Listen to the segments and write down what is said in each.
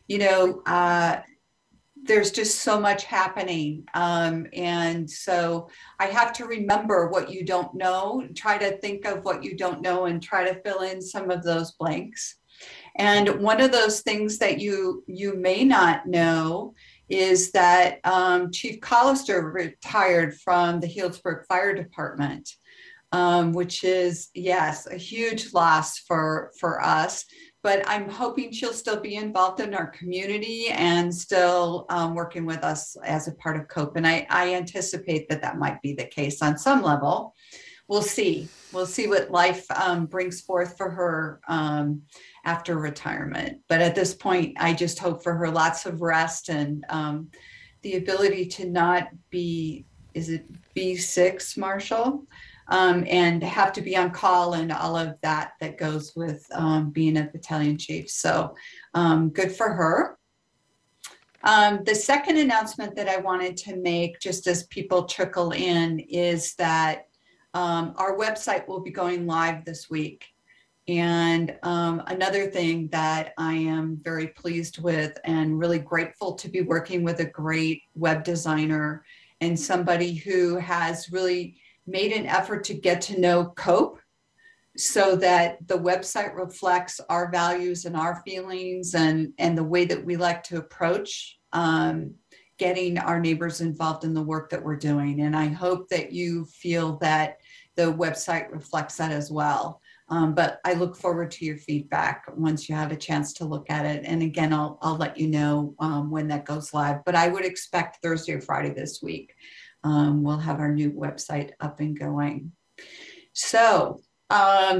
you know, there's just so much happening. And so I have to remember what you don't know, try to think of what you don't know and try to fill in some of those blanks. And one of those things that you may not know is that Chief Collister retired from the Healdsburg Fire Department, which is, yes, a huge loss for us. But I'm hoping she'll still be involved in our community and still working with us as a part of COPE. And I anticipate that that might be the case on some level. We'll see. We'll see what life brings forth for her after retirement. But at this point, I just hope for her lots of rest and the ability to not be, is it B6, Marshall? And have to be on call and all of that that goes with being a battalion chief. So good for her. The second announcement that I wanted to make, just as people trickle in, is that our website will be going live this week. And another thing that I am very pleased with and really grateful to be working with a great web designer and somebody who has really made an effort to get to know COPE so that the website reflects our values and our feelings and the way that we like to approach getting our neighbors involved in the work that we're doing. And I hope that you feel that the website reflects that as well. But I look forward to your feedback once you have a chance to look at it. And again, I'll let you know when that goes live, but I would expect Thursday or Friday this week. We'll have our new website up and going. So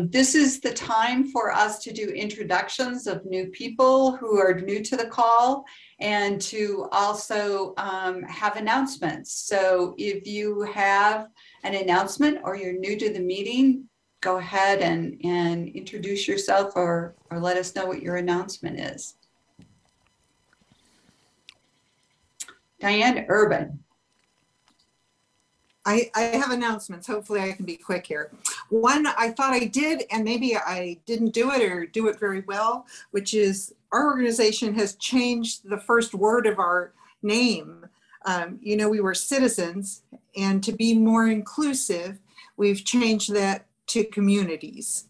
this is the time for us to do introductions of new people who are new to the call and to also have announcements. So if you have an announcement or you're new to the meeting, go ahead and introduce yourself or let us know what your announcement is. Diane Urban. I have announcements. Hopefully I can be quick here. One, I thought I did, and maybe I didn't do it or do it very well, which is our organization has changed the first word of our name. You know, we were citizens, and to be more inclusive, we've changed that to communities.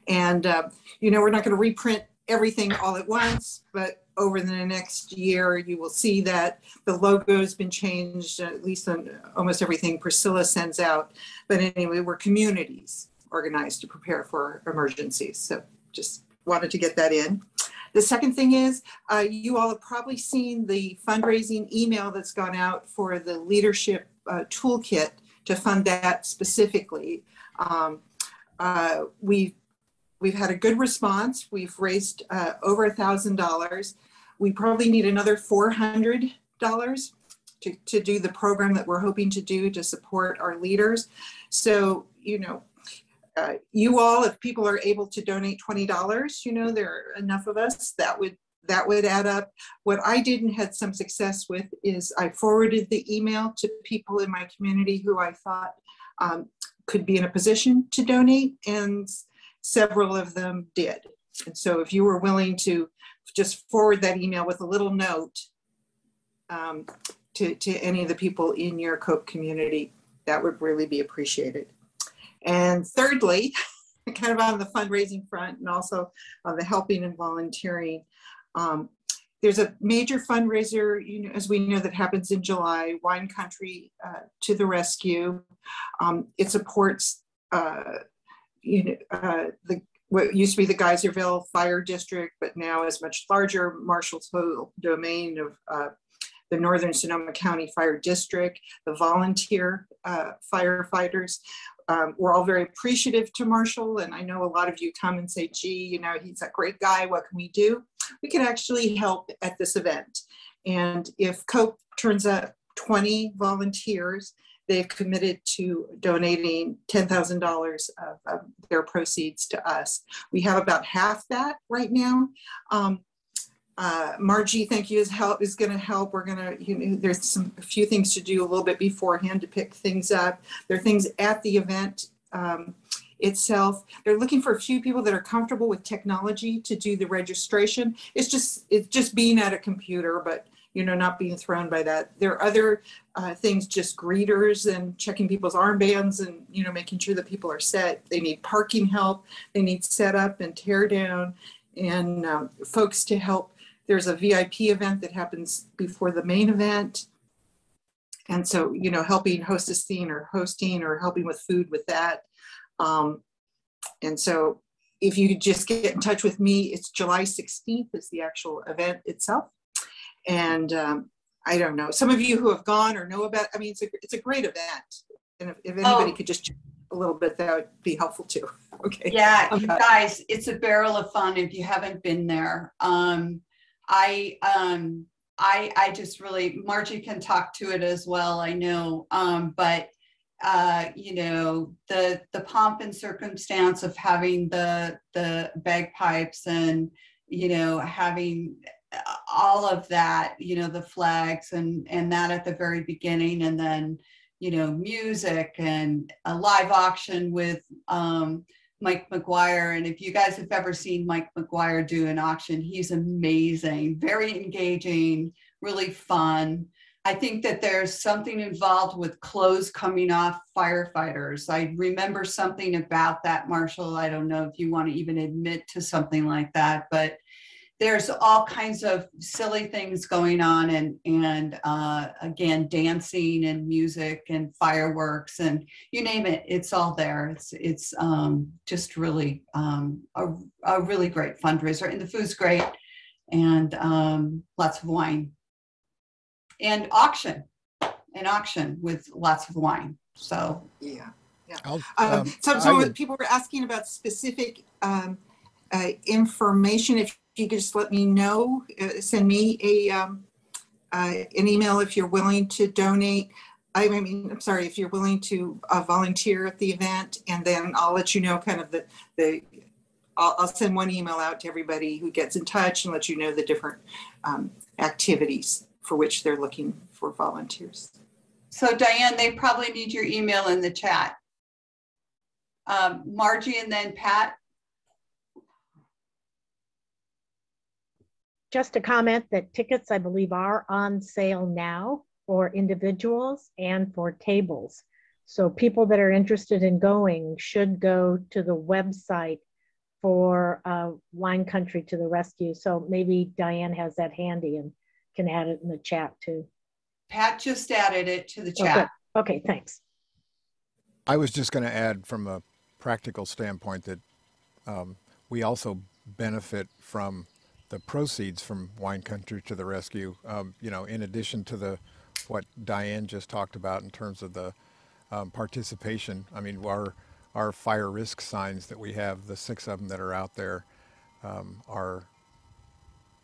And, you know, we're not going to reprint everything all at once, but over the next year, you will see that the logo has been changed, at least on almost everything Priscilla sends out. But anyway, we're communities organized to prepare for emergencies. So just wanted to get that in. The second thing is, you all have probably seen the fundraising email that's gone out for the leadership toolkit to fund that specifically. We've had a good response. We've raised over $1,000. We probably need another $400 to do the program that we're hoping to do to support our leaders. So, you know, you all, if people are able to donate $20, you know, there are enough of us, that would add up. What I didn't had some success with is I forwarded the email to people in my community who I thought could be in a position to donate, and several of them did. And so if you were willing to just forward that email with a little note to any of the people in your COPE community, that would really be appreciated. And thirdly, kind of on the fundraising front and also on the helping and volunteering, there's a major fundraiser, you know, as we know, that happens in July, Wine Country to the Rescue. It supports what used to be the Geyserville Fire District, but now is much larger, Marshall's whole domain of the Northern Sonoma County Fire District, the volunteer firefighters. We're all very appreciative to Marshall, and I know a lot of you come and say, gee, you know, he's a great guy, what can we do? We can actually help at this event. And if COPE turns out 20 volunteers, they've committed to donating $10,000 of their proceeds to us. We have about half that right now. Margie, thank you, is going to help. We're going to, you know, there's a few things to do a little bit beforehand to pick things up. There are things at the event itself. They're looking for a few people that are comfortable with technology to do the registration. It's just being at a computer, but not being thrown by that. There are other things, just greeters and checking people's armbands and, making sure that people are set. They need parking help. They need setup and tear down and folks to help. There's a VIP event that happens before the main event. And so, helping hosting or helping with food with that. And so if you could just get in touch with me, it's July 16th is the actual event itself. And I don't know, some of you who have gone or know about, it's a great event. And if anybody could just check a little bit, that would be helpful too. Okay. Yeah, you guys, it's a barrel of fun if you haven't been there. I just really, Margie can talk to it as well, I know, but the pomp and circumstance of having the bagpipes and, having all of that, the flags and that at the very beginning, and then, music and a live auction with Mike McGuire. And if you guys have ever seen Mike McGuire do an auction, he's amazing, very engaging, really fun. I think that there's something involved with clothes coming off firefighters. I remember something about that, Marshall. I don't know if you want to even admit to something like that, but there's all kinds of silly things going on, and again, dancing and music and fireworks and you name it, it's all there. It's just really a really great fundraiser, and the food's great, and lots of wine, and auction with lots of wine. So yeah. So people were asking about specific information. If you could just let me know, send me an email if you're willing to donate. I'm sorry, if you're willing to volunteer at the event, and then I'll let you know kind of I'll send one email out to everybody who gets in touch and let you know the different activities for which they're looking for volunteers. So Diane, they probably need your email in the chat. Margie and then Pat. Just a comment that tickets, I believe, are on sale now for individuals and for tables. So people that are interested in going should go to the website for Wine Country to the Rescue. So maybe Diane has that handy and can add it in the chat too. Pat just added it to the chat. Okay, thanks. I was just going to add from a practical standpoint that we also benefit from the proceeds from Wine Country to the Rescue, in addition to what Diane just talked about in terms of the participation. I mean, our fire risk signs that we have, the 6 of them that are out there, are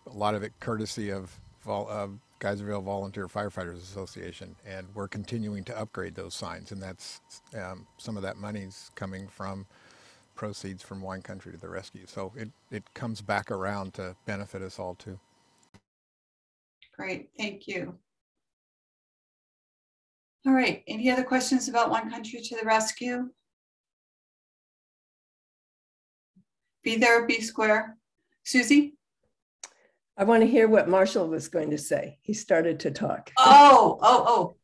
a lot of it courtesy of Geyserville Volunteer Firefighters Association, and we're continuing to upgrade those signs, and that's some of that money's coming from proceeds from Wine Country to the Rescue. So it comes back around to benefit us all too. Great, thank you. All right, any other questions about Wine Country to the Rescue? Be there, be square. Susie? I want to hear what Marshall was going to say. He started to talk. Oh.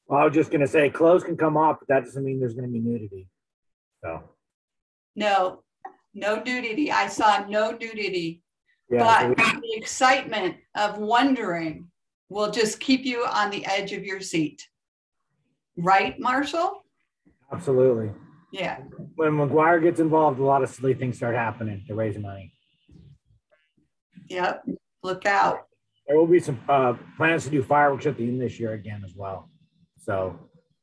Well, I was just going to say clothes can come off, but that doesn't mean there's going to be nudity. So no nudity. I saw no nudity, yeah, but the excitement of wondering will just keep you on the edge of your seat. Right, Marshall? Absolutely. Yeah. When McGuire gets involved, a lot of silly things start happening to raise money. Yep. Look out. There will be some plans to do fireworks at the end this year again as well. So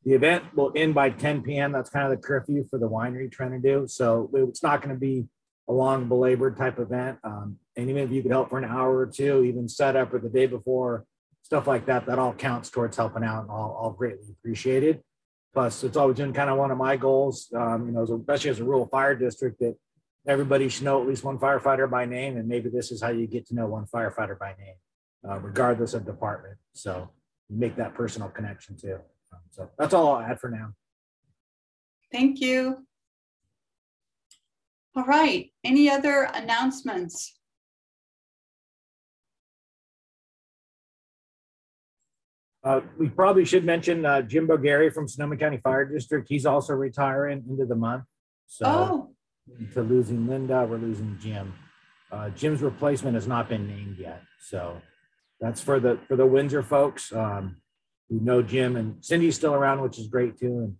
the event will end by 10 p.m. That's kind of the curfew for the winery trying to do. So it's not going to be a long belabored type event. And even if you could help for an hour or two, even set up or the day before, stuff like that, that all counts towards helping out and all greatly appreciated. Plus, it's always been kind of one of my goals, especially as a rural fire district, that everybody should know at least one firefighter by name. And maybe this is how you get to know one firefighter by name, regardless of department. So you make that personal connection too. So that's all I'll add for now. Thank you. All right, any other announcements? We probably should mention Jim Bogheri from Sonoma County Fire District. He's also retiring into the month. So to losing Linda, we're losing Jim. Jim's replacement has not been named yet. So that's for the Windsor folks who know Jim, and Cindy's still around, which is great too.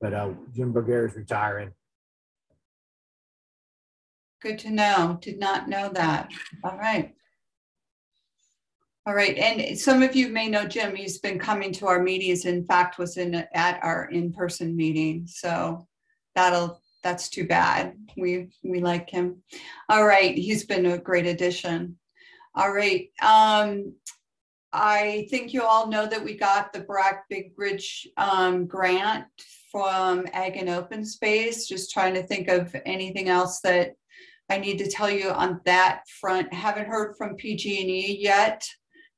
But Jim Bogheri is retiring. Good to know. Did not know that. All right. All right, and some of you may know Jim. He's been coming to our meetings. In fact, was at our in-person meeting. So that's too bad. We like him. All right, he's been a great addition. All right, I think you all know that we got the Brack Big Bridge grant from Ag and Open Space. Just trying to think of anything else that I need to tell you on that front. Haven't heard from PG&E yet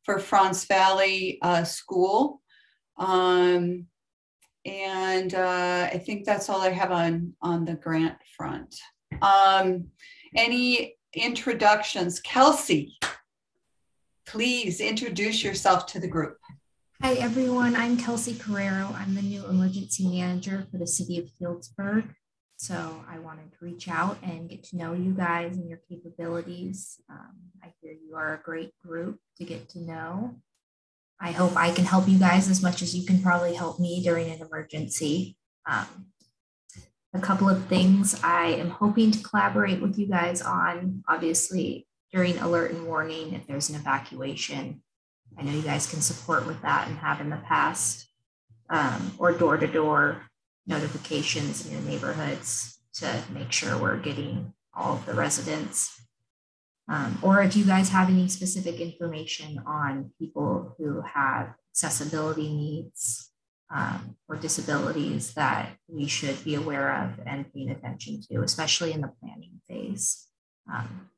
for France Valley School. And I think that's all I have on the grant front. Any introductions? Kelsey, please introduce yourself to the group. Hi everyone, I'm Kelsey Carrero. I'm the new emergency manager for the city of Healdsburg. So I wanted to reach out and get to know you guys and your capabilities. I hear you are a great group to get to know. I hope I can help you guys as much as you can probably help me during an emergency. A couple of things I am hoping to collaborate with you guys on, obviously during alert and warning if there's an evacuation. I know you guys can support with that and have in the past, or door-to-door notifications in your neighborhoods to make sure we're getting all of the residents. Or if you guys have any specific information on people who have accessibility needs or disabilities that we should be aware of and paying attention to, especially in the planning phase.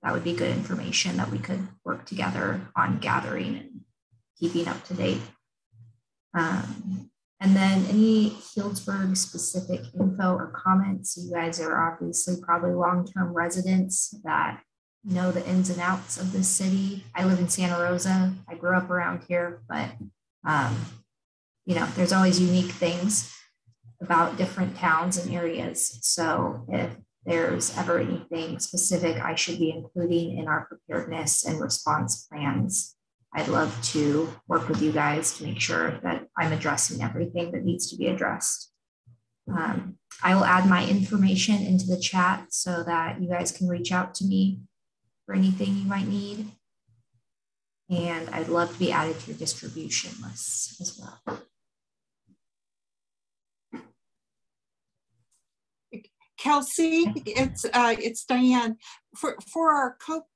That would be good information that we could work together on gathering and keeping up to date. And then any Healdsburg specific info or comments. You guys are obviously probably long-term residents that know the ins and outs of this city. I live in Santa Rosa. I grew up around here, but you know, there's always unique things about different towns and areas. So if there's ever anything specific I should be including in our preparedness and response plans, I'd love to work with you guys to make sure that I'm addressing everything that needs to be addressed. I will add my information into the chat so that you guys can reach out to me for anything you might need. And I'd love to be added to your distribution lists as well. Kelsey, it's Diane. For our COPE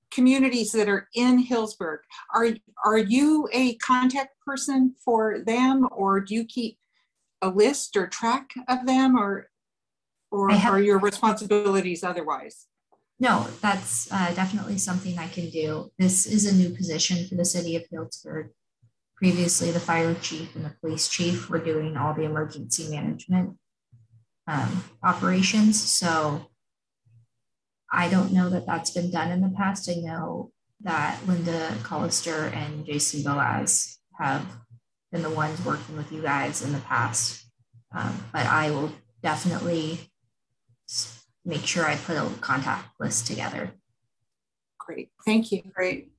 communities that are in Healdsburg, are you a contact person for them, or do you keep a list or track of them, or are your responsibilities otherwise? No, that's definitely something I can do. This is a new position for the city of Healdsburg. Previously, the fire chief and the police chief were doing all the emergency management operations. So I don't know that that's been done in the past. I know that Linda Collister and Jason Boaz have been the ones working with you guys in the past. But I will definitely make sure I put a contact list together. Great, thank you. Great.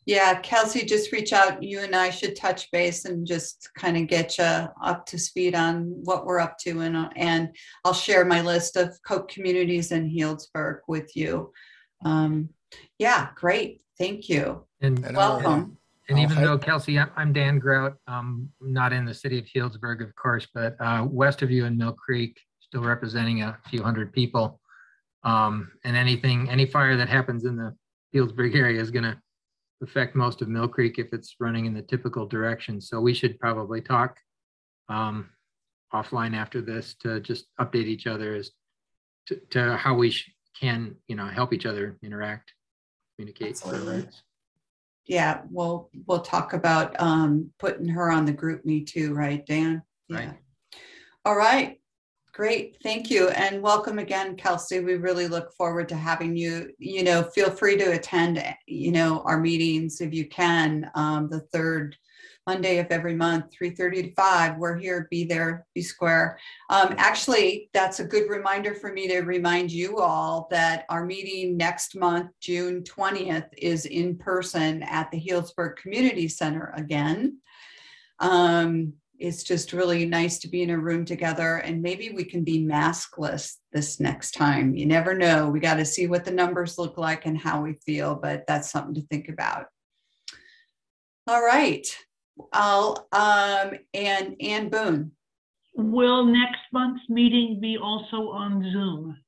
Yeah, Kelsey, just reach out. You and I should touch base and just kind of get you up to speed on what we're up to. And I'll share my list of COPE communities in Healdsburg with you. Yeah, great. Thank you. And welcome. And even though, Kelsey, I'm Dan Grout, not in the city of Healdsburg, of course, but west of you in Mill Creek, still representing a few hundred people. And any fire that happens in the Healdsburg area is going to affect most of Mill Creek if it's running in the typical direction. So we should probably talk offline after this to just update each other as to how we can, help each other interact, communicate. Yeah, we'll talk about putting her on the group me too, right, Dan? Yeah. Right. All right. Great, thank you. And welcome again, Kelsey. We really look forward to having you. You know, feel free to attend, you know, our meetings if you can, the third Monday of every month, 3:30 to 5. We're here, be there, be square. Actually, that's a good reminder for me to remind you all that our meeting next month, June 20th, is in person at the Healdsburg Community Center again. It's just really nice to be in a room together, and maybe we can be maskless this next time. You never know. We got to see what the numbers look like and how we feel, but that's something to think about. All right. And Ann Boone. Will next month's meeting be also on Zoom?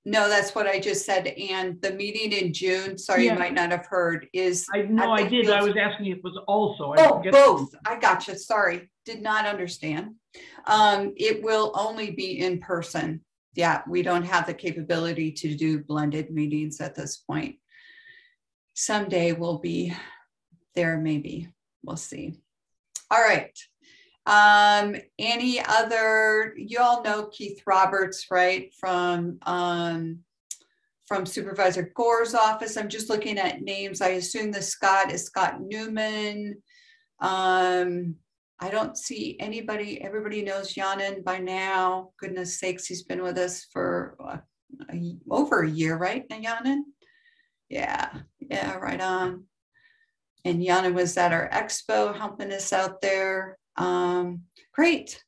No, that's what I just said. And the meeting in June, sorry, Yeah. You might not have heard, is. I know I did. I was asking if it was also. Oh, both. I gotcha. Sorry. Did not understand. It will only be in person. Yeah, we don't have the capability to do blended meetings at this point. Someday we'll be there, maybe. We'll see. All right. Any other, you all know Keith Roberts, right? From Supervisor Gore's office. I'm just looking at names. I assume the Scott is Scott Newman. I don't see anybody. Everybody knows Yanan by now. Goodness sakes, he's been with us for over a year, right, Yanan? Yeah, right on. And Yana was at our expo helping us out there. Great.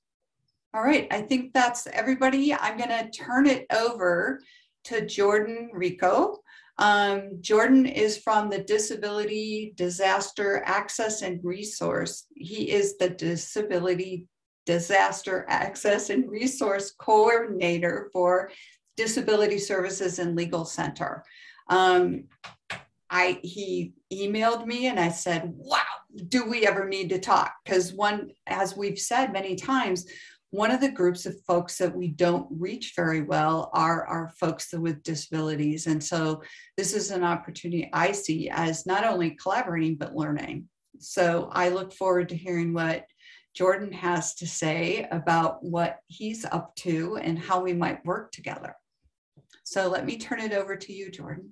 All right, I think that's everybody. I'm gonna turn it over to Jordon Rico. Jordon is from the Disability Disaster Access and Resource. He is the Disability Disaster Access and Resource Coordinator for Disability Services and Legal Center. He emailed me and I said, wow, do we ever need to talk? Because as we've said many times, one of the groups of folks that we don't reach very well are folks with disabilities. And so this is an opportunity I see as not only collaborating, but learning. So I look forward to hearing what Jordon has to say about what he's up to and how we might work together. So let me turn it over to you, Jordon.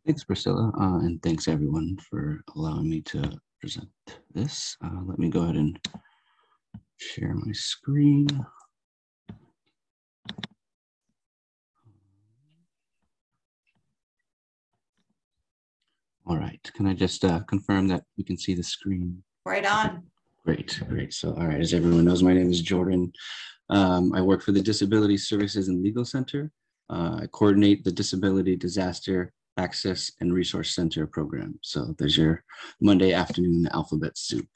Thanks, Priscilla, and thanks everyone for allowing me to present this. Let me go ahead and share my screen. All right, can I just confirm that we can see the screen? Right on. Great. So, all right, as everyone knows, my name is Jordon. I work for the Disability Services and Legal Center. I coordinate the Disability Disaster Access and Resource Center program. So there's your Monday afternoon alphabet soup.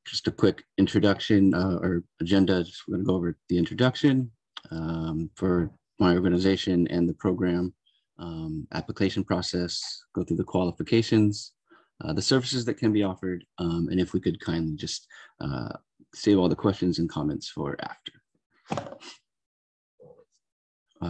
Just a quick introduction or agenda. Just we're going to go over the introduction for my organization and the program, application process, go through the qualifications, the services that can be offered, and if we could kindly just save all the questions and comments for after.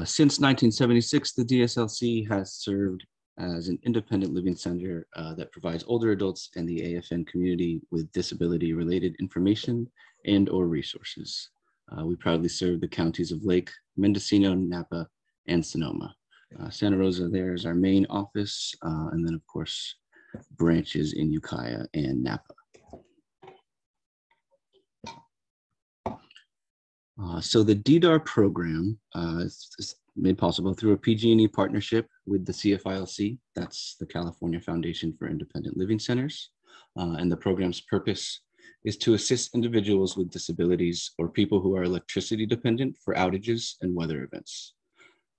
Since 1976, the DSLC has served as an independent living center that provides older adults and the AFN community with disability-related information and or resources. We proudly serve the counties of Lake, Mendocino, Napa, and Sonoma. Santa Rosa there is our main office, and then of course, branches in Ukiah and Napa. So the DDAR program is made possible through a PG&E partnership with the CFILC, that's the California Foundation for Independent Living Centers. And the program's purpose is to assist individuals with disabilities or people who are electricity dependent for outages and weather events.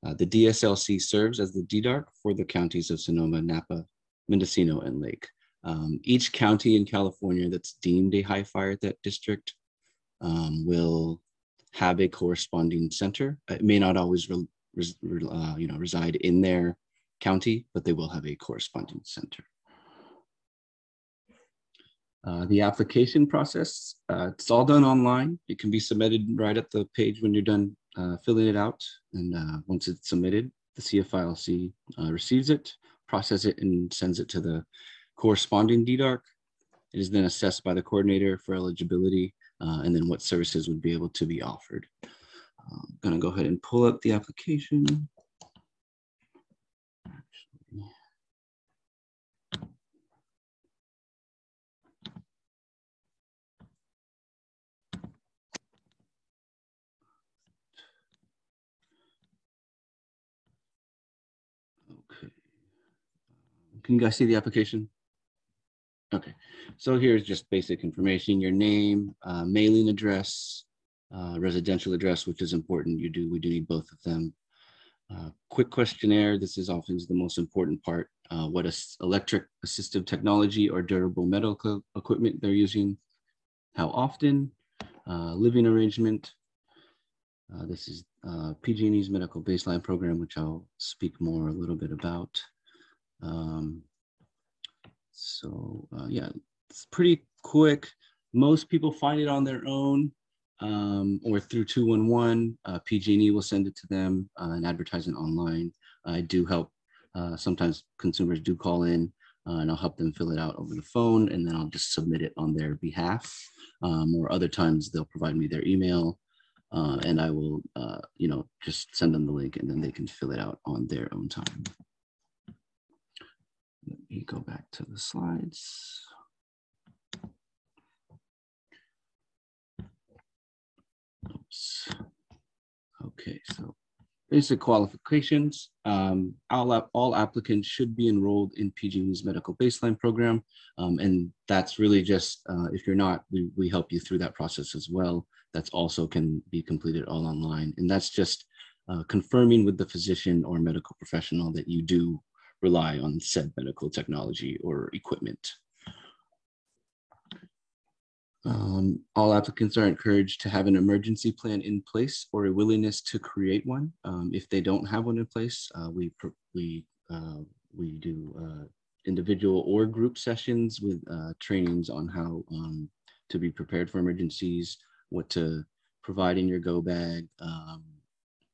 The DSLC serves as the DDAR for the counties of Sonoma, Napa, Mendocino, and Lake. Each county in California that's deemed a high fire threat district will have a corresponding center. It may not always reside in their county, but they will have a corresponding center. The application process, it's all done online. It can be submitted right at the page when you're done filling it out. And once it's submitted, the CFILC receives it, processes it, and sends it to the corresponding DDAR. It is then assessed by the coordinator for eligibility and then what services would be able to be offered. I'm going to go ahead and pull up the application. Okay. Can you guys see the application? Okay, so here's just basic information: your name, mailing address, residential address, which is important. We do need both of them. Quick questionnaire. This is often the most important part. What electric assistive technology or durable medical equipment they're using, how often, living arrangement. This is PG&E's medical baseline program, which I'll speak more a little bit about. Yeah, it's pretty quick. Most people find it on their own or through 211. PG&E will send it to them and advertise it online. I do help. Sometimes consumers do call in and I'll help them fill it out over the phone, and then I'll just submit it on their behalf. Or other times they'll provide me their email and I will, just send them the link and then they can fill it out on their own time. Let me go back to the slides. Oops. Okay, so basic qualifications. All applicants should be enrolled in PG&E's medical baseline program. And that's really just, if you're not, we help you through that process as well. That's also can be completed all online. And that's just confirming with the physician or medical professional that you do rely on said medical technology or equipment. All applicants are encouraged to have an emergency plan in place or a willingness to create one. If they don't have one in place, we do individual or group sessions with trainings on how to be prepared for emergencies, what to provide in your go bag.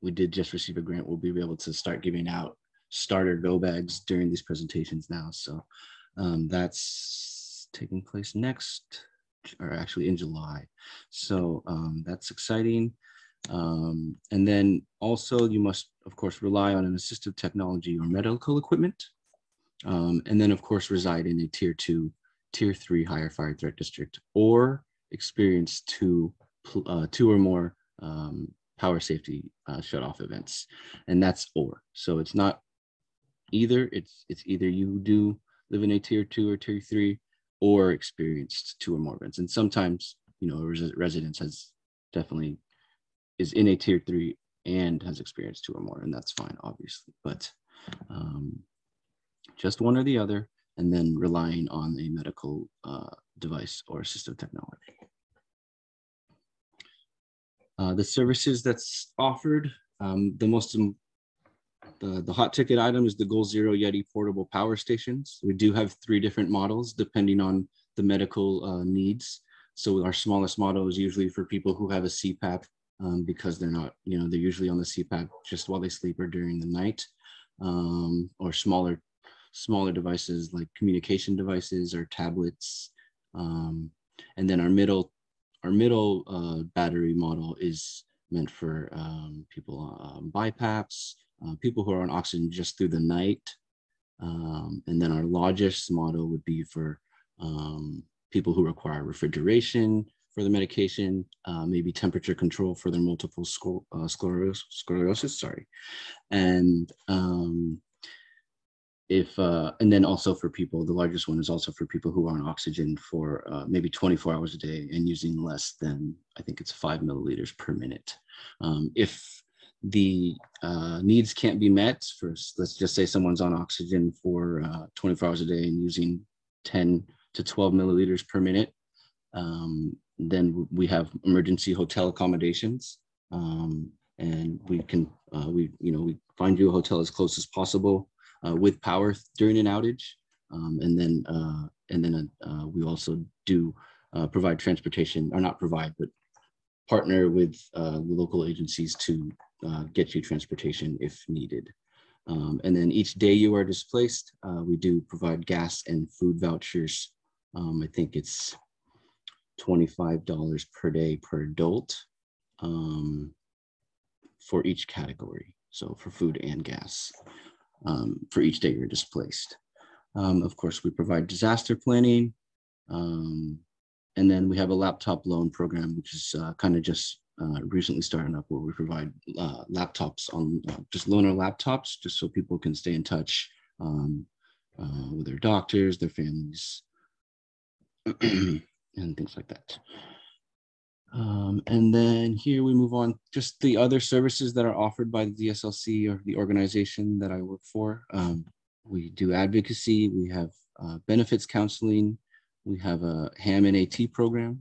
We did just receive a grant. We'll be able to start giving out starter go bags during these presentations now. So that's taking place next, or actually in July. So that's exciting. And then also you must, of course, rely on an assistive technology or medical equipment. And then of course reside in a tier 2, tier 3 higher fire threat district, or experience two or more power safety shutoff events. And that's or, so it's not either, it's either you do live in a tier 2 or tier 3 or experienced 2 or more events. And sometimes, a resident is in a tier 3 and has experienced 2 or more, and that's fine, obviously, but just one or the other, and then relying on a medical device or assistive technology. The services that's offered, the hot ticket item is the Goal Zero Yeti portable power stations. We do have 3 different models depending on the medical needs. So our smallest model is usually for people who have a CPAP because they're not, they're usually on the CPAP just while they sleep or during the night, or smaller devices like communication devices or tablets. And then our middle battery model is meant for people on BiPAPs, people who are on oxygen just through the night. And then our largest model would be for people who require refrigeration for the medication, maybe temperature control for their multiple sclerosis, sorry. And and then also for people, the largest one is also for people who are on oxygen for maybe 24 hours a day and using less than, I think it's 5 milliliters per minute. If the needs can't be met for, let's just say someone's on oxygen for 24 hours a day and using 10 to 12 milliliters per minute, then we have emergency hotel accommodations, and we can we find you a hotel as close as possible with power during an outage, and then we also do provide transportation, or not provide, but partner with local agencies to get you transportation if needed. And then each day you are displaced, we do provide gas and food vouchers. I think it's $25 per day per adult for each category. So for food and gas, for each day you're displaced. Of course, we provide disaster planning. And then we have a laptop loan program, which is kind of just recently starting up, where we provide laptops on, just loaner laptops, just so people can stay in touch with their doctors, their families, and things like that. And then here we move on, just the other services that are offered by the DSLC, or the organization that I work for. We do advocacy, we have benefits counseling, we have a HAM and AT program,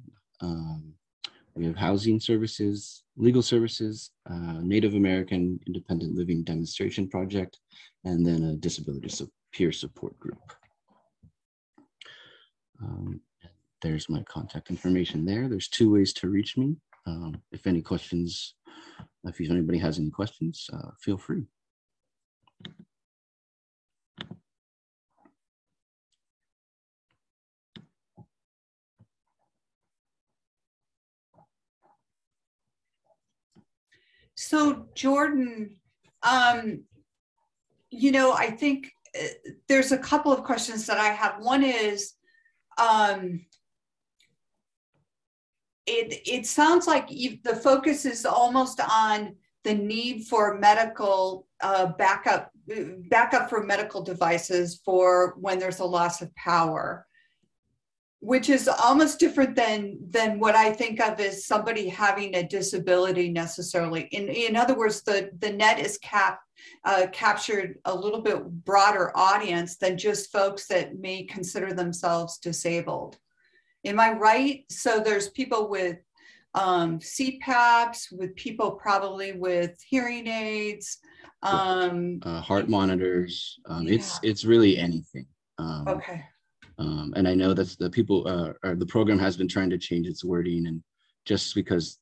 we have housing services, legal services, Native American Independent Living Demonstration Project, and then a disability peer support group. There's my contact information there. There's 2 ways to reach me. If any questions, if anybody has any questions, feel free. So Jordon, you know, I think there's a couple of questions that I have. One is, it sounds like the focus is almost on the need for medical backup for medical devices for when there's a loss of power, which is almost different than what I think of as somebody having a disability necessarily. In other words, the net is captured a little bit broader audience than just folks that may consider themselves disabled. Am I right? So there's people with CPAPs, with people probably with hearing aids, heart monitors. Yeah. It's really anything. Okay. And I know that's the people, or the program has been trying to change its wording, and just because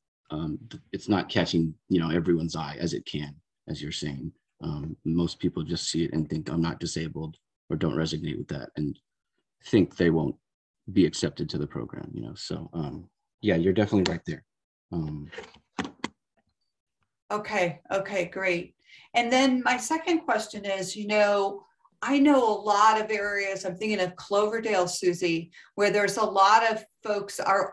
it's not catching, you know, everyone's eye as it can, as you're saying. Most people just see it and think I'm not disabled, or don't resonate with that, and think they won't be accepted to the program, you know. So yeah, you're definitely right there. Okay, great. And then my second question is, you know, I know a lot of areas, I'm thinking of Cloverdale, Susie, where there's a lot of folks, our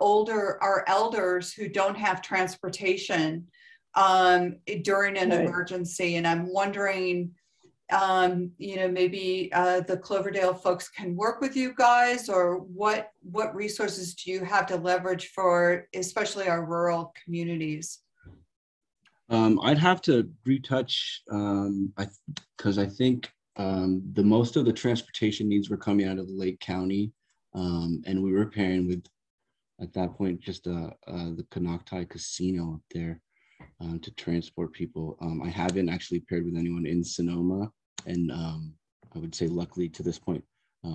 elders who don't have transportation during an emergency. And I'm wondering, you know, maybe the Cloverdale folks can work with you guys, or what resources do you have to leverage for, especially our rural communities? I'd have to retouch, because I think the most of the transportation needs were coming out of Lake County, and we were pairing with, at that point, just the Canocti Casino up there to transport people. I haven't actually paired with anyone in Sonoma, and I would say luckily to this point,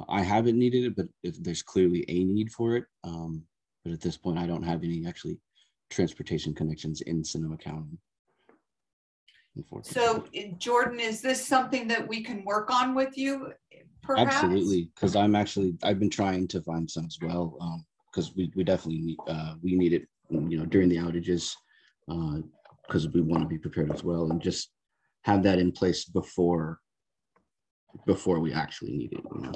I haven't needed it, but there's clearly a need for it. But at this point, I don't have any actually transportation connections in Sonoma County. So Jordon, is this something that we can work on with you, perhaps? Absolutely, because I've been trying to find some as well, because we definitely need it, you know, during the outages, because we want to be prepared as well, and just have that in place before we actually need it, you know.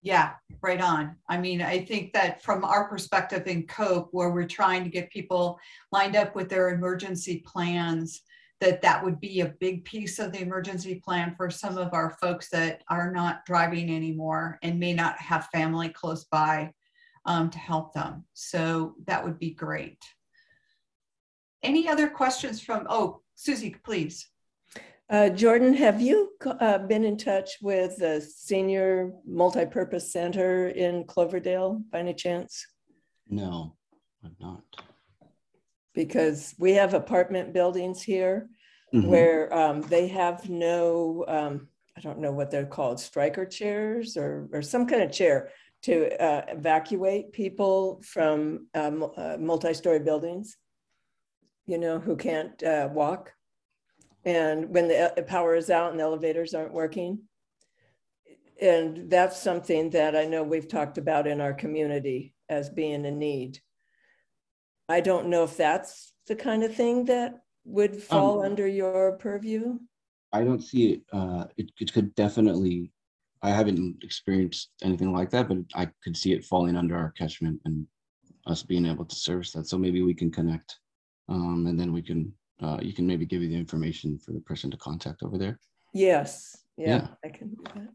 Yeah, right on. I mean, I think that from our perspective in COPE, where we're trying to get people lined up with their emergency plans, that would be a big piece of the emergency plan for some of our folks that are not driving anymore and may not have family close by to help them. So that would be great. Any other questions from, oh, Susie, please. Jordon, have you been in touch with the Senior Multipurpose Center in Cloverdale by any chance? No, I've not. Because we have apartment buildings here where they have no, I don't know what they're called, striker chairs or some kind of chair to evacuate people from multi-story buildings, you know, who can't walk. And when the power is out and the elevators aren't working. And that's something that I know we've talked about in our community. as being a need. I don't know if that's the kind of thing that would fall under your purview. I don't see it. It could definitely, I haven't experienced anything like that, but I could see it falling under our catchment and us being able to service that. So maybe we can connect, and then we can, you can maybe give you the information for the person to contact over there. Yes, Yeah. I can do that.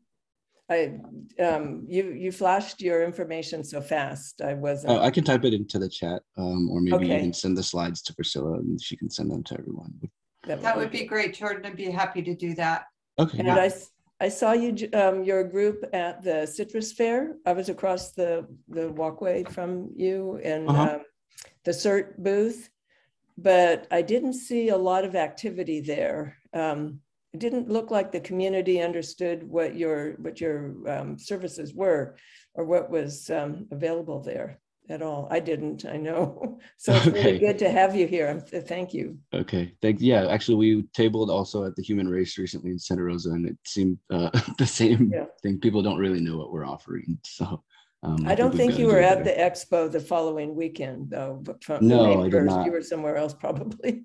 You flashed your information so fast. I wasn't. I can type it into the chat, or maybe you Okay. can send the slides to Priscilla and she can send them to everyone. That would be great, Jordan. I'd be happy to do that. Okay. And Yeah. I saw you, your group at the Citrus Fair. I was across the walkway from you and the CERT booth, but I didn't see a lot of activity there. It didn't look like the community understood what your services were or what was available there at all. I didn't, I know. So it's really good to have you here. Thank you. Okay, yeah, actually we tabled also at the Human Race recently in Santa Rosa, and it seemed the same thing. People don't really know what we're offering. So I don't think you were at the expo the following weekend though. But no, I did not. You were somewhere else probably.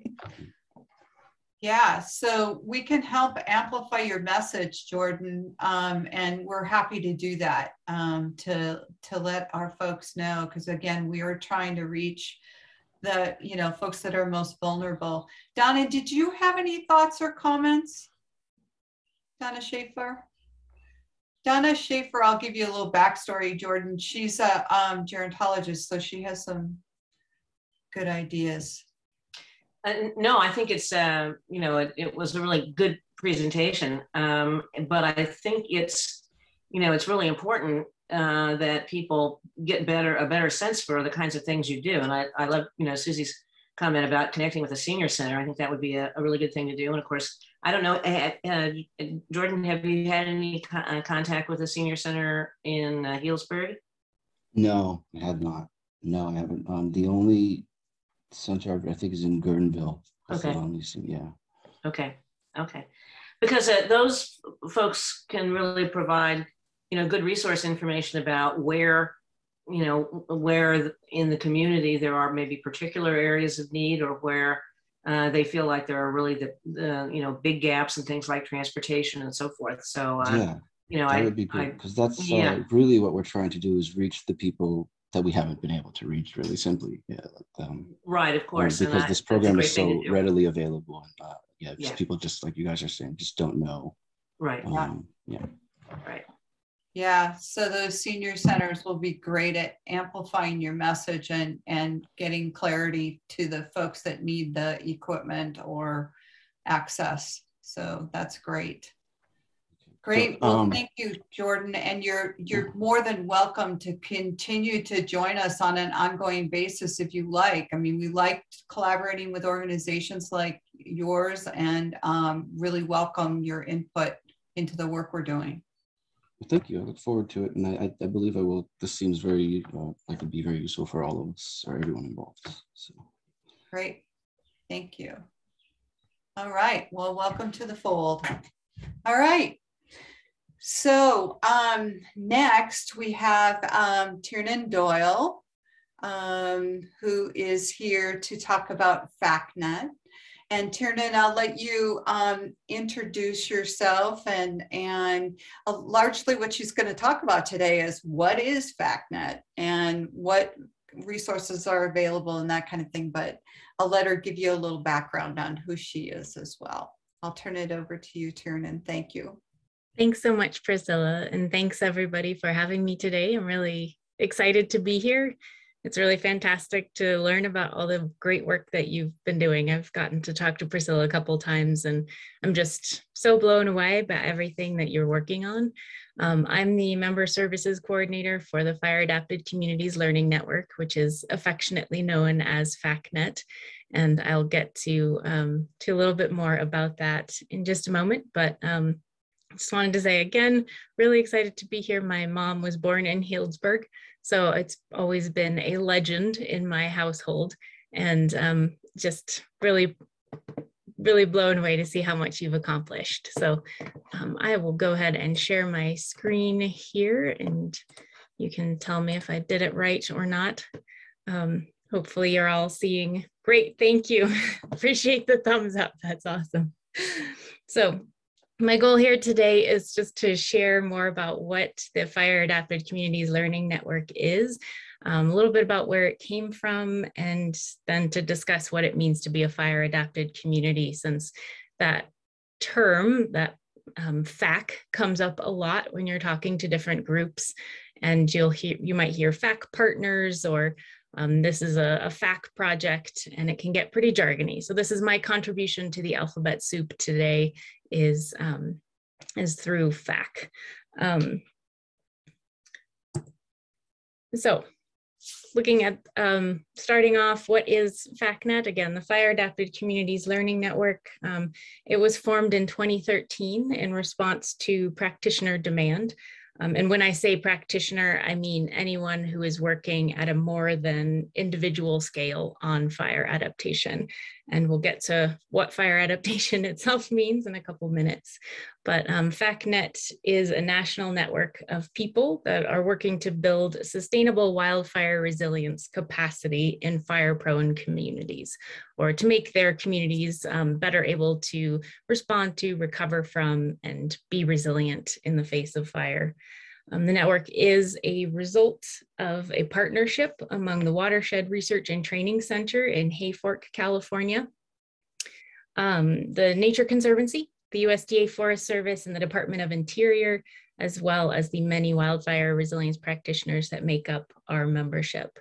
Yeah, so we can help amplify your message, Jordan, and we're happy to do that, to let our folks know, because again, we are trying to reach the folks that are most vulnerable. Donna, did you have any thoughts or comments? Donna Schaefer? Donna Schaefer, I'll give you a little backstory, Jordan. She's a gerontologist, so she has some good ideas. No, I think it's, it was a really good presentation, but I think it's, it's really important that people get a better sense for the kinds of things you do. And I love, Susie's comment about connecting with a senior center. I think that would be a really good thing to do. And of course, I don't know, Jordan, have you had any contact with a senior center in Healdsburg? No, I have not. No, I haven't. The only center I think is in Guerneville. Okay. Yeah. Okay. Because those folks can really provide, good resource information about where in the community there are maybe particular areas of need, or where they feel like there are really the big gaps and things like transportation and so forth. So that would be good, because that's really what we're trying to do, is reach the people that we haven't been able to reach, really simply. Right, of course. Because this program is so readily available. People, just like you guys are saying, just don't know. Right. Right. Yeah, so those senior centers will be great at amplifying your message and getting clarity to the folks that need the equipment or access. So that's great. Great. Well, thank you, Jordan. And you're more than welcome to continue to join us on an ongoing basis if you like. I mean, we like collaborating with organizations like yours, and really welcome your input into the work we're doing. Well, thank you. I look forward to it. And I believe I will. This seems very, like it'd be very useful for all of us, or everyone involved. So. Great. Thank you. All right. Well, welcome to the fold. All right. So next we have Tiernan Doyle, who is here to talk about FACnet. And Tiernan, I'll let you introduce yourself, and largely what she's going to talk about today is what is FACnet and what resources are available and that kind of thing. But I'll let her give you a little background on who she is as well. I'll turn it over to you, Tiernan. Thank you. Thanks so much, Priscilla, and thanks everybody for having me today. I'm really excited to be here. It's really fantastic to learn about all the great work that you've been doing. I've gotten to talk to Priscilla a couple times, and I'm just so blown away by everything that you're working on. I'm the Member Services Coordinator for the Fire Adapted Communities Learning Network, which is affectionately known as FACnet, and I'll get to a little bit more about that in just a moment. But just wanted to say again, really excited to be here. My mom was born in Healdsburg, so it's always been a legend in my household, and just really blown away to see how much you've accomplished. So I will go ahead and share my screen here and You can tell me if I did it right or not. Hopefully you're all seeing. Great, thank you. Appreciate the thumbs up, that's awesome. So my goal here today is just to share more about what the Fire Adapted Communities Learning Network is, a little bit about where it came from, and then to discuss what it means to be a fire adapted community, since that term, that FAC, comes up a lot when you're talking to different groups, and you might hear FAC partners, or this is a FAC project, and it can get pretty jargony. So this is my contribution to the alphabet soup today, is through FAC. So looking at starting off, what is FACnet? Again, the Fire Adapted Communities Learning Network. It was formed in 2013 in response to practitioner demand. And when I say practitioner, I mean anyone who is working at a more than individual scale on fire adaptation. And we'll get to what fire adaptation itself means in a couple minutes. But FACnet is a national network of people that are working to build sustainable wildfire resilience capacity in fire-prone communities, or to make their communities better able to respond to, recover from, and be resilient in the face of fire. The network is a result of a partnership among the Watershed Research and Training Center in Hayfork, California, the Nature Conservancy, the USDA Forest Service, and the Department of Interior, as well as the many wildfire resilience practitioners that make up our membership.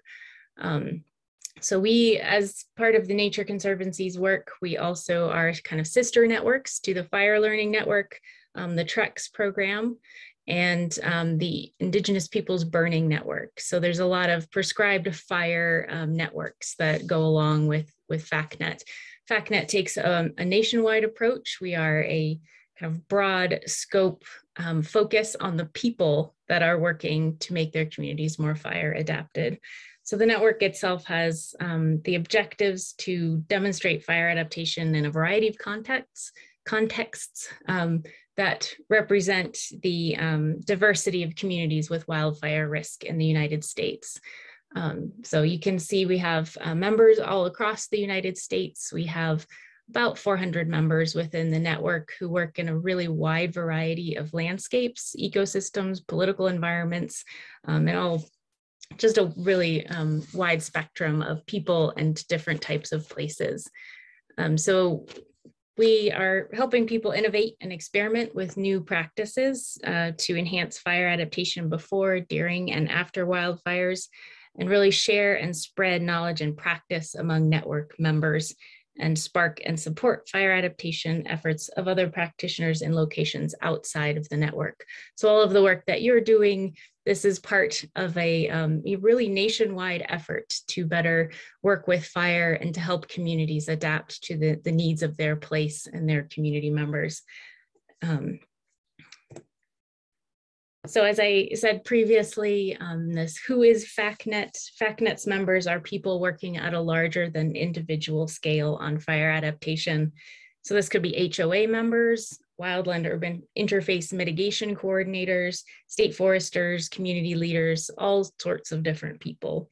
So we, as part of the Nature Conservancy's work, we also are kind of sister networks to the Fire Learning Network, the TREX program, and the Indigenous Peoples Burning Network. So there's a lot of prescribed fire networks that go along with FACnet. FACnet takes a nationwide approach. We are a kind of broad scope focus on the people that are working to make their communities more fire adapted. So the network itself has the objectives to demonstrate fire adaptation in a variety of contexts that represent the diversity of communities with wildfire risk in the United States. So you can see we have members all across the United States. We have about 400 members within the network who work in a really wide variety of landscapes, ecosystems, political environments, and all just a really wide spectrum of people and different types of places. So we are helping people innovate and experiment with new practices to enhance fire adaptation before, during, and after wildfires, and really share and spread knowledge and practice among network members, and spark and support fire adaptation efforts of other practitioners in locations outside of the network. So all of the work that you're doing, this is part of a really nationwide effort to better work with fire and to help communities adapt to the needs of their place and their community members. So as I said previously, who is FACnet? FACnet's members are people working at a larger than individual scale on fire adaptation. So this could be HOA members, wildland urban interface mitigation coordinators, state foresters, community leaders, all sorts of different people.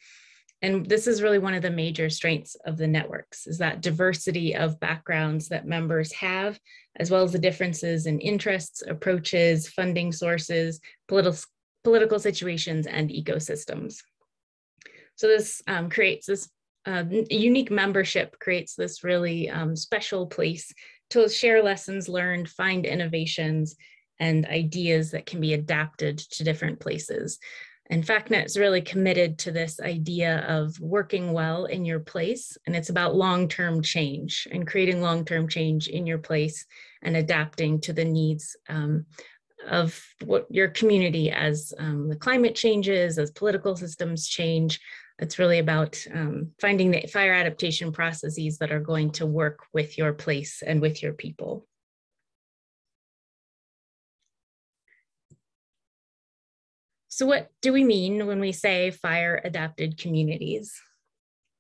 And this is really one of the major strengths of the networks, is that diversity of backgrounds that members have, as well as the differences in interests, approaches, funding sources, political situations, and ecosystems. So this creates this unique membership, creates this really special place to share lessons learned, find innovations, and ideas that can be adapted to different places. And FACnet is really committed to this idea of working well in your place, and it's about long-term change and creating long-term change in your place and adapting to the needs of what your community as the climate changes, as political systems change. It's really about finding the fire adaptation processes that are going to work with your place and with your people. So what do we mean when we say fire adapted communities?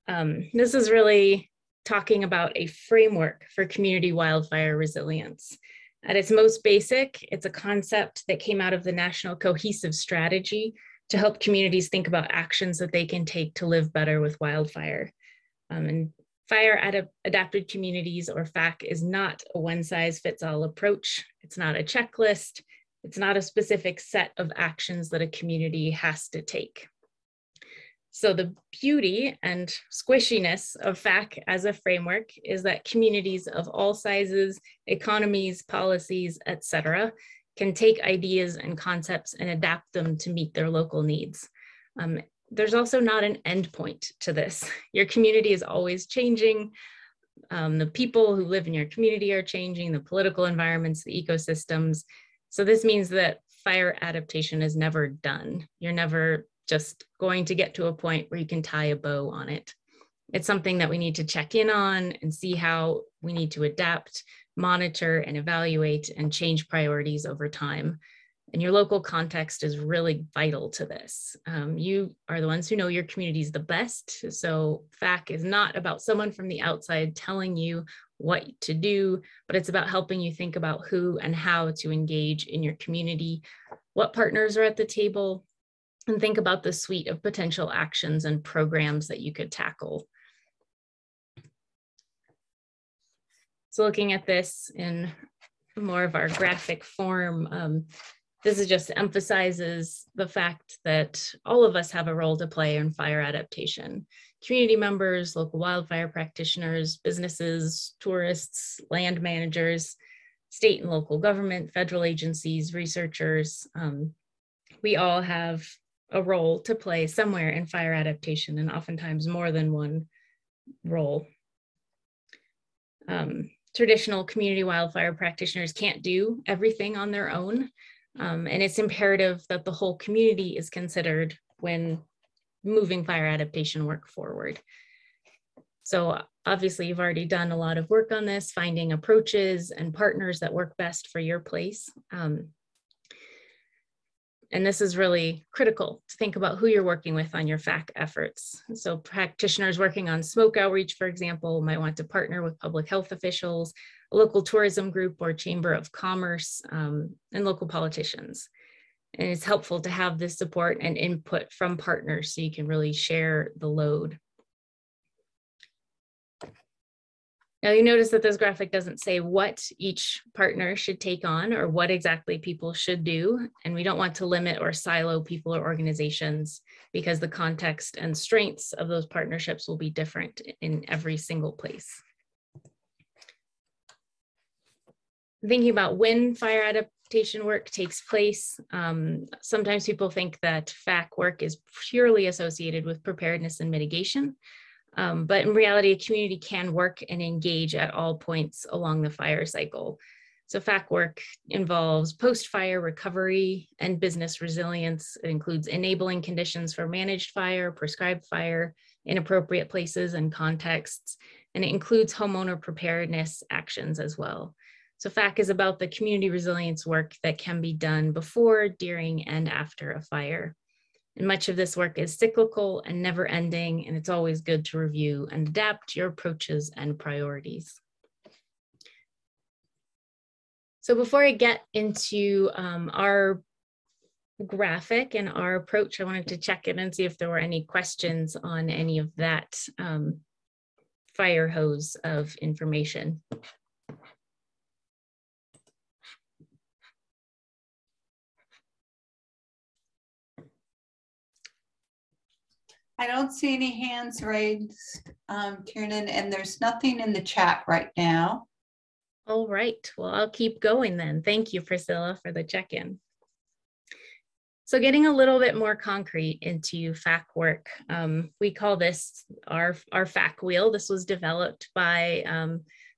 This is really talking about a framework for community wildfire resilience. At its most basic, it's a concept that came out of the National Cohesive Strategy to help communities think about actions that they can take to live better with wildfire. And fire adapted communities, or FAC, is not a one-size-fits-all approach. It's not a checklist. It's not a specific set of actions that a community has to take. So the beauty and squishiness of FAC as a framework is that communities of all sizes, economies, policies, etc., can take ideas and concepts and adapt them to meet their local needs. There's also not an endpoint to this. Your community is always changing. The people who live in your community are changing, the political environments, the ecosystems. So this means that fire adaptation is never done. You're never just going to get to a point where you can tie a bow on it. It's something that we need to check in on and see how we need to adapt, monitor, and evaluate and change priorities over time. And your local context is really vital to this. You are the ones who know your communities the best. So FAC is not about someone from the outside telling you what to do, but it's about helping you think about who and how to engage in your community, what partners are at the table, and think about the suite of potential actions and programs that you could tackle. So looking at this in more of our graphic form, this is just emphasizes the fact that all of us have a role to play in fire adaptation. Community members, local wildfire practitioners, businesses, tourists, land managers, state and local government, federal agencies, researchers. We all have a role to play somewhere in fire adaptation, and oftentimes more than one role. Traditional community wildfire practitioners can't do everything on their own. And it's imperative that the whole community is considered when moving fire adaptation work forward. So obviously you've already done a lot of work on this, finding approaches and partners that work best for your place. And this is really critical to think about who you're working with on your FAC efforts. So practitioners working on smoke outreach, for example, might want to partner with public health officials, a local tourism group or chamber of commerce, and local politicians. And it's helpful to have this support and input from partners so you can really share the load. Now you notice that this graphic doesn't say what each partner should take on or what exactly people should do. And we don't want to limit or silo people or organizations because the context and strengths of those partnerships will be different in every single place. Thinking about when fire adaptation work takes place, sometimes people think that FAC work is purely associated with preparedness and mitigation. But in reality, a community can work and engage at all points along the fire cycle. So FAC work involves post-fire recovery and business resilience. It includes enabling conditions for managed fire, prescribed fire in appropriate places and contexts, and it includes homeowner preparedness actions as well. So FAC is about the community resilience work that can be done before, during, and after a fire. And much of this work is cyclical and never ending, and it's always good to review and adapt your approaches and priorities. So before I get into our graphic and our approach, I wanted to check in and see if there were any questions on any of that fire hose of information. I don't see any hands raised, Tiernan, and there's nothing in the chat right now. All right, well, I'll keep going then. Thank you, Priscilla, for the check-in. So getting a little bit more concrete into FAC work, we call this our FAC wheel. This was developed by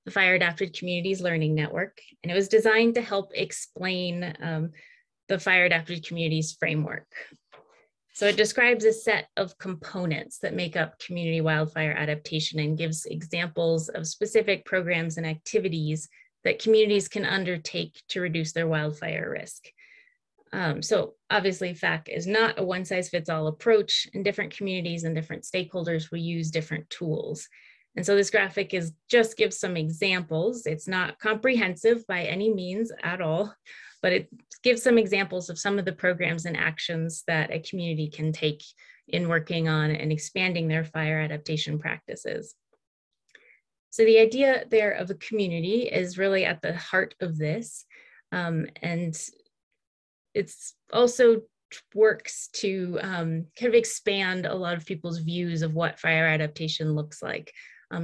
the Fire Adapted Communities Learning Network, and it was designed to help explain the Fire Adapted Communities framework. So it describes a set of components that make up community wildfire adaptation and gives examples of specific programs and activities that communities can undertake to reduce their wildfire risk. So obviously FAC is not a one-size-fits-all approach, and different communities and different stakeholders will use different tools. And so this graphic just gives some examples. It's not comprehensive by any means at all, but it gives some examples of some of the programs and actions that a community can take in working on and expanding their fire adaptation practices. So the idea there of a community is really at the heart of this. And it's also works to kind of expand a lot of people's views of what fire adaptation looks like.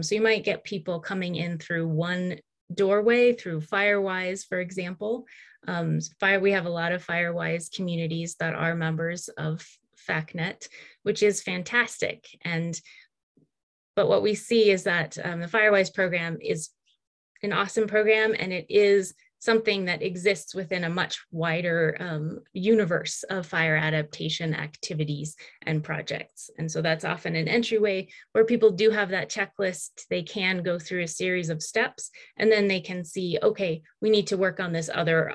So you might get people coming in through one doorway, through FireWise, for example. We have a lot of FireWise communities that are members of FACnet, which is fantastic. But what we see is that the FireWise program is an awesome program, and it is something that exists within a much wider universe of fire adaptation activities and projects. And so that's often an entryway where people do have that checklist. They can go through a series of steps, and then they can see, okay, we need to work on this other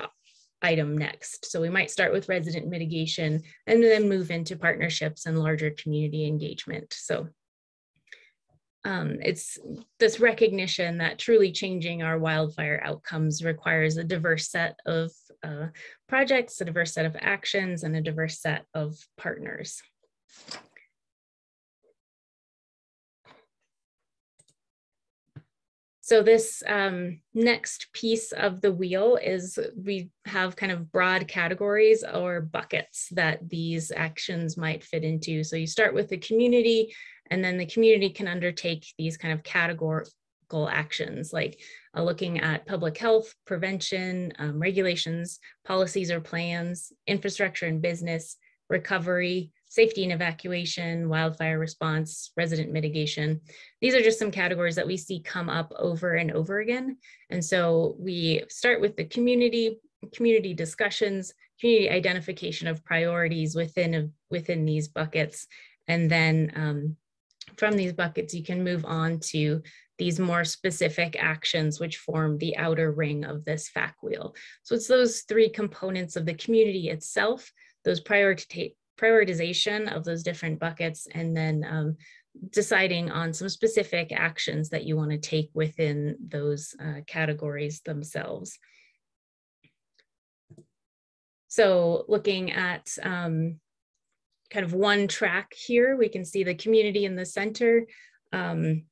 item next. So we might start with resident mitigation and then move into partnerships and larger community engagement. So it's this recognition that truly changing our wildfire outcomes requires a diverse set of projects, a diverse set of actions, and a diverse set of partners. So this next piece of the wheel is we have kind of broad categories or buckets that these actions might fit into. So you start with the community, and then the community can undertake these kind of categorical actions like looking at public health, prevention, regulations, policies or plans, infrastructure and business, recovery, safety and evacuation, wildfire response, resident mitigation. These are just some categories that we see come up over and over again. And so we start with the community discussions, community identification of priorities within these buckets. And then from these buckets, you can move on to these more specific actions which form the outer ring of this FAC wheel. So it's those three components of the community itself, those prioritization of those different buckets, and then deciding on some specific actions that you want to take within those categories themselves. So looking at kind of one track here, we can see the community in the center. The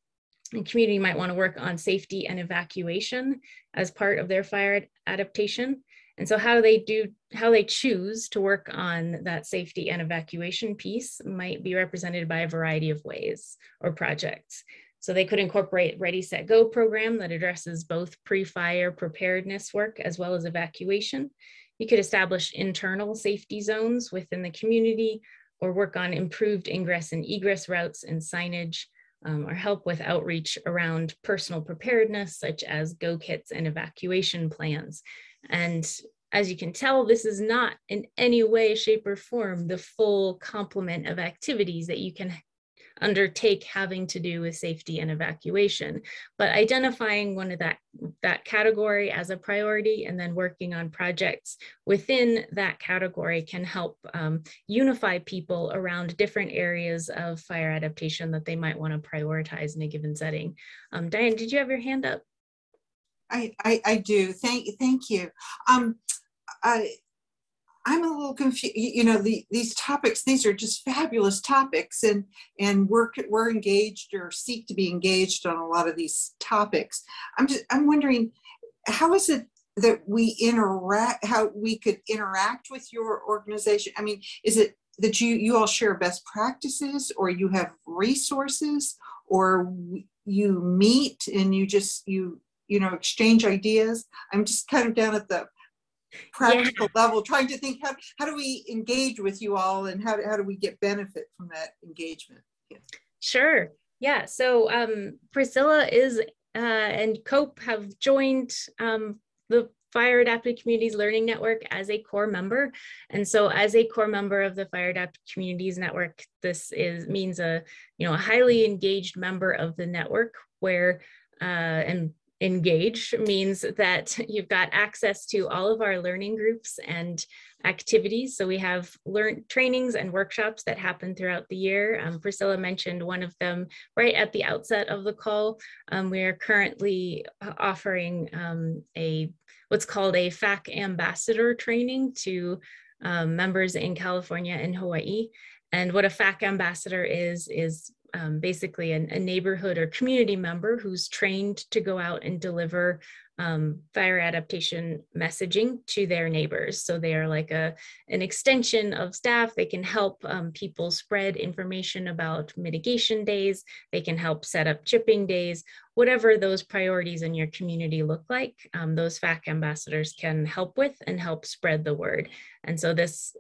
community might want to work on safety and evacuation as part of their fire adaptation. And so how they choose to work on that safety and evacuation piece might be represented by a variety of ways or projects. So they could incorporate Ready, Set, Go program that addresses both pre-fire preparedness work as well as evacuation. You could establish internal safety zones within the community, or work on improved ingress and egress routes and signage, or help with outreach around personal preparedness, such as go kits and evacuation plans. And as you can tell, this is not in any way, shape, or form the full complement of activities that you can undertake having to do with safety and evacuation, but identifying one of that category as a priority and then working on projects within that category can help unify people around different areas of fire adaptation that they might want to prioritize in a given setting. Diane, did you have your hand up? I do. Thank you. I'm a little confused. You know, these topics, these are just fabulous topics, and we're engaged or seek to be engaged on a lot of these topics. I'm wondering, how is it that how we could interact with your organization? I mean, is it that you all share best practices, or you have resources, or you meet and you know, exchange ideas? I'm just kind of down at the practical level, trying to think, how do we engage with you all, and how do we get benefit from that engagement? Yeah. Sure. Yeah. So Priscilla is and COPE have joined the Fire Adapted Communities Learning Network as a core member. And so as a core member of the Fire Adapted Communities Network, this means a highly engaged member of the network, where and engaged means that you've got access to all of our learning groups and activities. So we have trainings and workshops that happen throughout the year. Priscilla mentioned one of them right at the outset of the call. We are currently offering what's called a FAC ambassador training to members in California and Hawaii. And what a FAC ambassador is basically a neighborhood or community member who's trained to go out and deliver fire adaptation messaging to their neighbors. So they are like an extension of staff. They can help people spread information about mitigation days. They can help set up chipping days, whatever those priorities in your community look like. Those FAC ambassadors can help with and help spread the word. And so this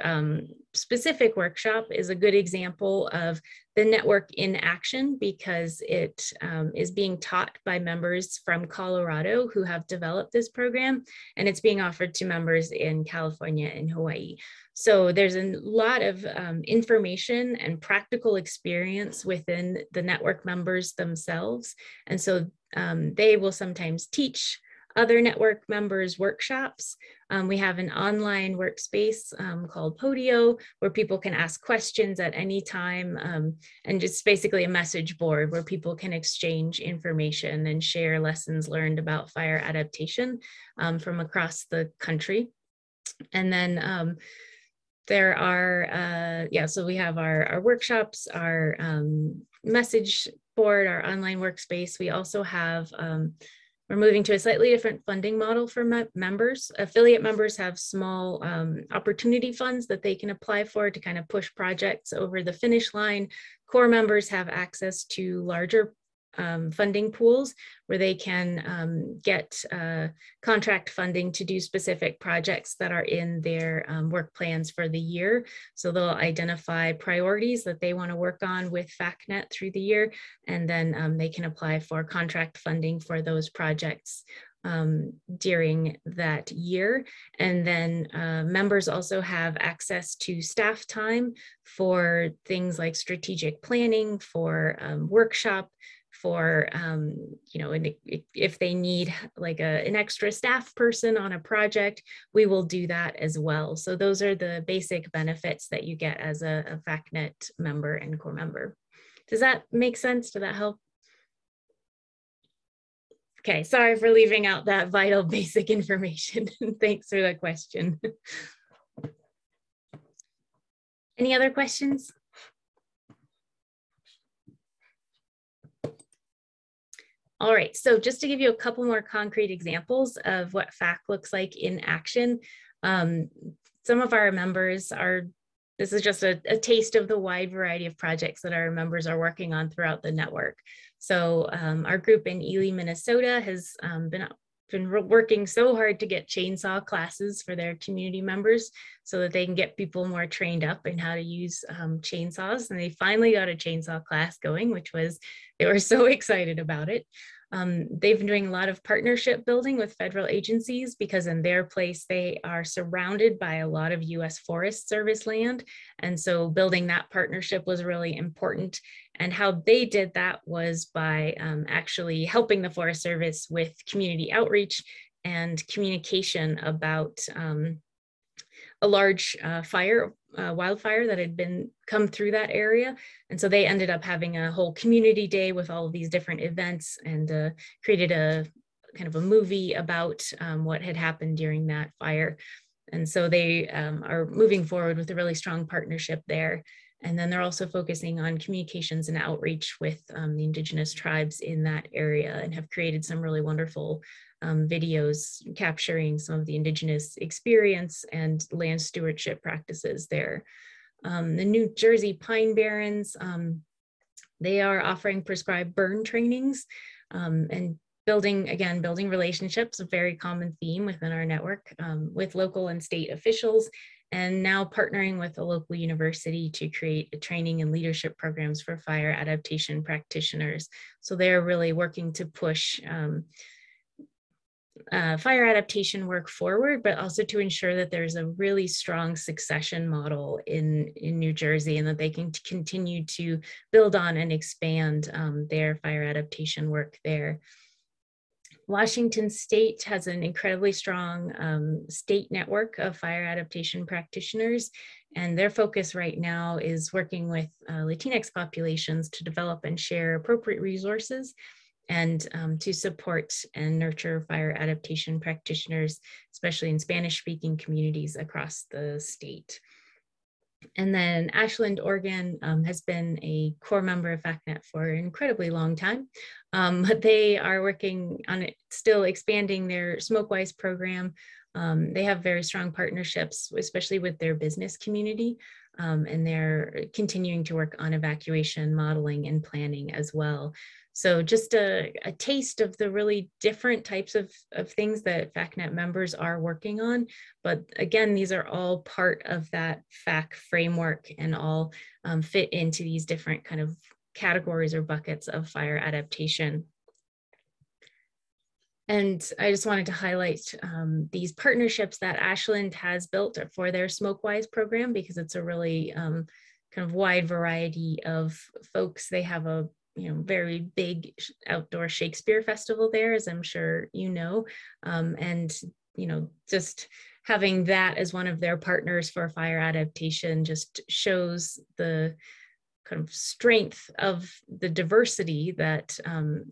specific workshop is a good example of the network in action, because it is being taught by members from Colorado who have developed this program, and it's being offered to members in California and Hawaii. So there's a lot of information and practical experience within the network members themselves. And so they will sometimes teach other network members workshops. We have an online workspace called Podio, where people can ask questions at any time, and just basically a message board where people can exchange information and share lessons learned about fire adaptation from across the country. And then there are, so we have our workshops, our message board, our online workspace. We also have, we're moving to a slightly different funding model for members. Affiliate members have small opportunity funds that they can apply for to kind of push projects over the finish line. Core members have access to larger funding pools where they can get contract funding to do specific projects that are in their work plans for the year. So they'll identify priorities that they want to work on with FACnet through the year, and then they can apply for contract funding for those projects during that year. And then members also have access to staff time for things like strategic planning, for workshop, for, if they need like an extra staff person on a project, we will do that as well. So those are the basic benefits that you get as a FACnet member and core member. Does that make sense? Does that help? Okay, sorry for leaving out that vital basic information. Thanks for the question. Any other questions? All right, so just to give you a couple more concrete examples of what FAC looks like in action, some of our members are, this is just a taste of the wide variety of projects that our members are working on throughout the network. So our group in Ely, Minnesota has been working so hard to get chainsaw classes for their community members so that they can get people more trained up in how to use chainsaws. And they finally got a chainsaw class going, which was, they were so excited about it. They've been doing a lot of partnership building with federal agencies, because in their place, they are surrounded by a lot of US Forest Service land. And so building that partnership was really important. And how they did that was by actually helping the Forest Service with community outreach and communication about a large wildfire that had come through that area. And so they ended up having a whole community day with all of these different events, and created a kind of a movie about what had happened during that fire. And so they are moving forward with a really strong partnership there. And then they're also focusing on communications and outreach with the indigenous tribes in that area, and have created some really wonderful videos capturing some of the indigenous experience and land stewardship practices there. The New Jersey Pine Barrens, they are offering prescribed burn trainings, and building relationships, a very common theme within our network, with local and state officials, and now partnering with a local university to create training and leadership programs for fire adaptation practitioners. So they're really working to push fire adaptation work forward, but also to ensure that there's a really strong succession model in New Jersey, and that they can continue to build on and expand their fire adaptation work there. Washington State has an incredibly strong state network of fire adaptation practitioners, and their focus right now is working with Latinx populations to develop and share appropriate resources and to support and nurture fire adaptation practitioners, especially in Spanish-speaking communities across the state. And then Ashland, Oregon has been a core member of FACNet for an incredibly long time. But they are working on it, still expanding their SmokeWise program. They have very strong partnerships, especially with their business community. And they're continuing to work on evacuation modeling and planning as well. So just a taste of the really different types of things that FACNet members are working on. But again, these are all part of that FAC framework and all fit into these different kind of categories or buckets of fire adaptation. And I just wanted to highlight these partnerships that Ashland has built for their SmokeWise program, because it's a really kind of wide variety of folks. They have a very big outdoor Shakespeare festival there, as I'm sure you know, and just having that as one of their partners for fire adaptation just shows the kind of strength of the diversity that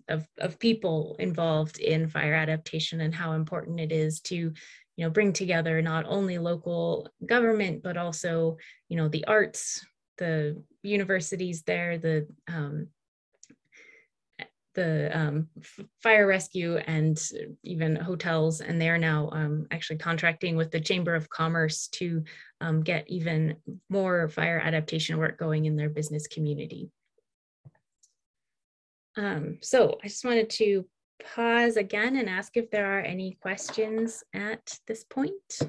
of people involved in fire adaptation, and how important it is to bring together not only local government but also the arts, the universities there, the fire rescue, and even hotels. And they are now actually contracting with the Chamber of Commerce to get even more fire adaptation work going in their business community. So I just wanted to pause again and ask if there are any questions at this point.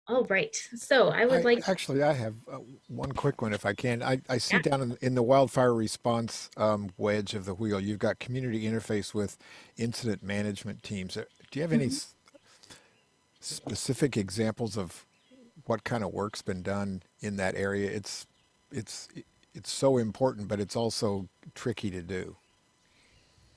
All right, so I would like... Actually, I have one quick one if I can. I see down in the wildfire response wedge of the wheel, you've got community interface with incident management teams. Do you have any specific examples of what kind of work's been done in that area? It's so important, but it's also tricky to do.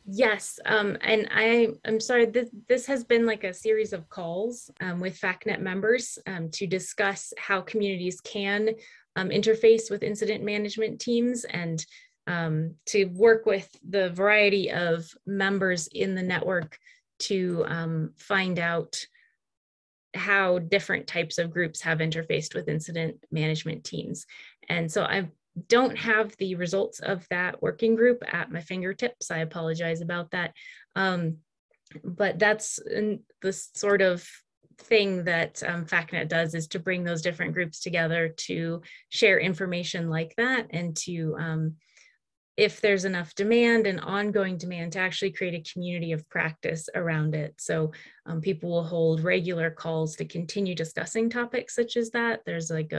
Yes, and I'm sorry, this has been like a series of calls with FACNet members to discuss how communities can interface with incident management teams, and to work with the variety of members in the network to find out how different types of groups have interfaced with incident management teams. And so I don't have the results of that working group at my fingertips. I apologize about that. But that's the sort of thing that FACNet does, is to bring those different groups together to share information like that, and to, if there's enough demand and ongoing demand, to actually create a community of practice around it. So people will hold regular calls to continue discussing topics such as that. There's like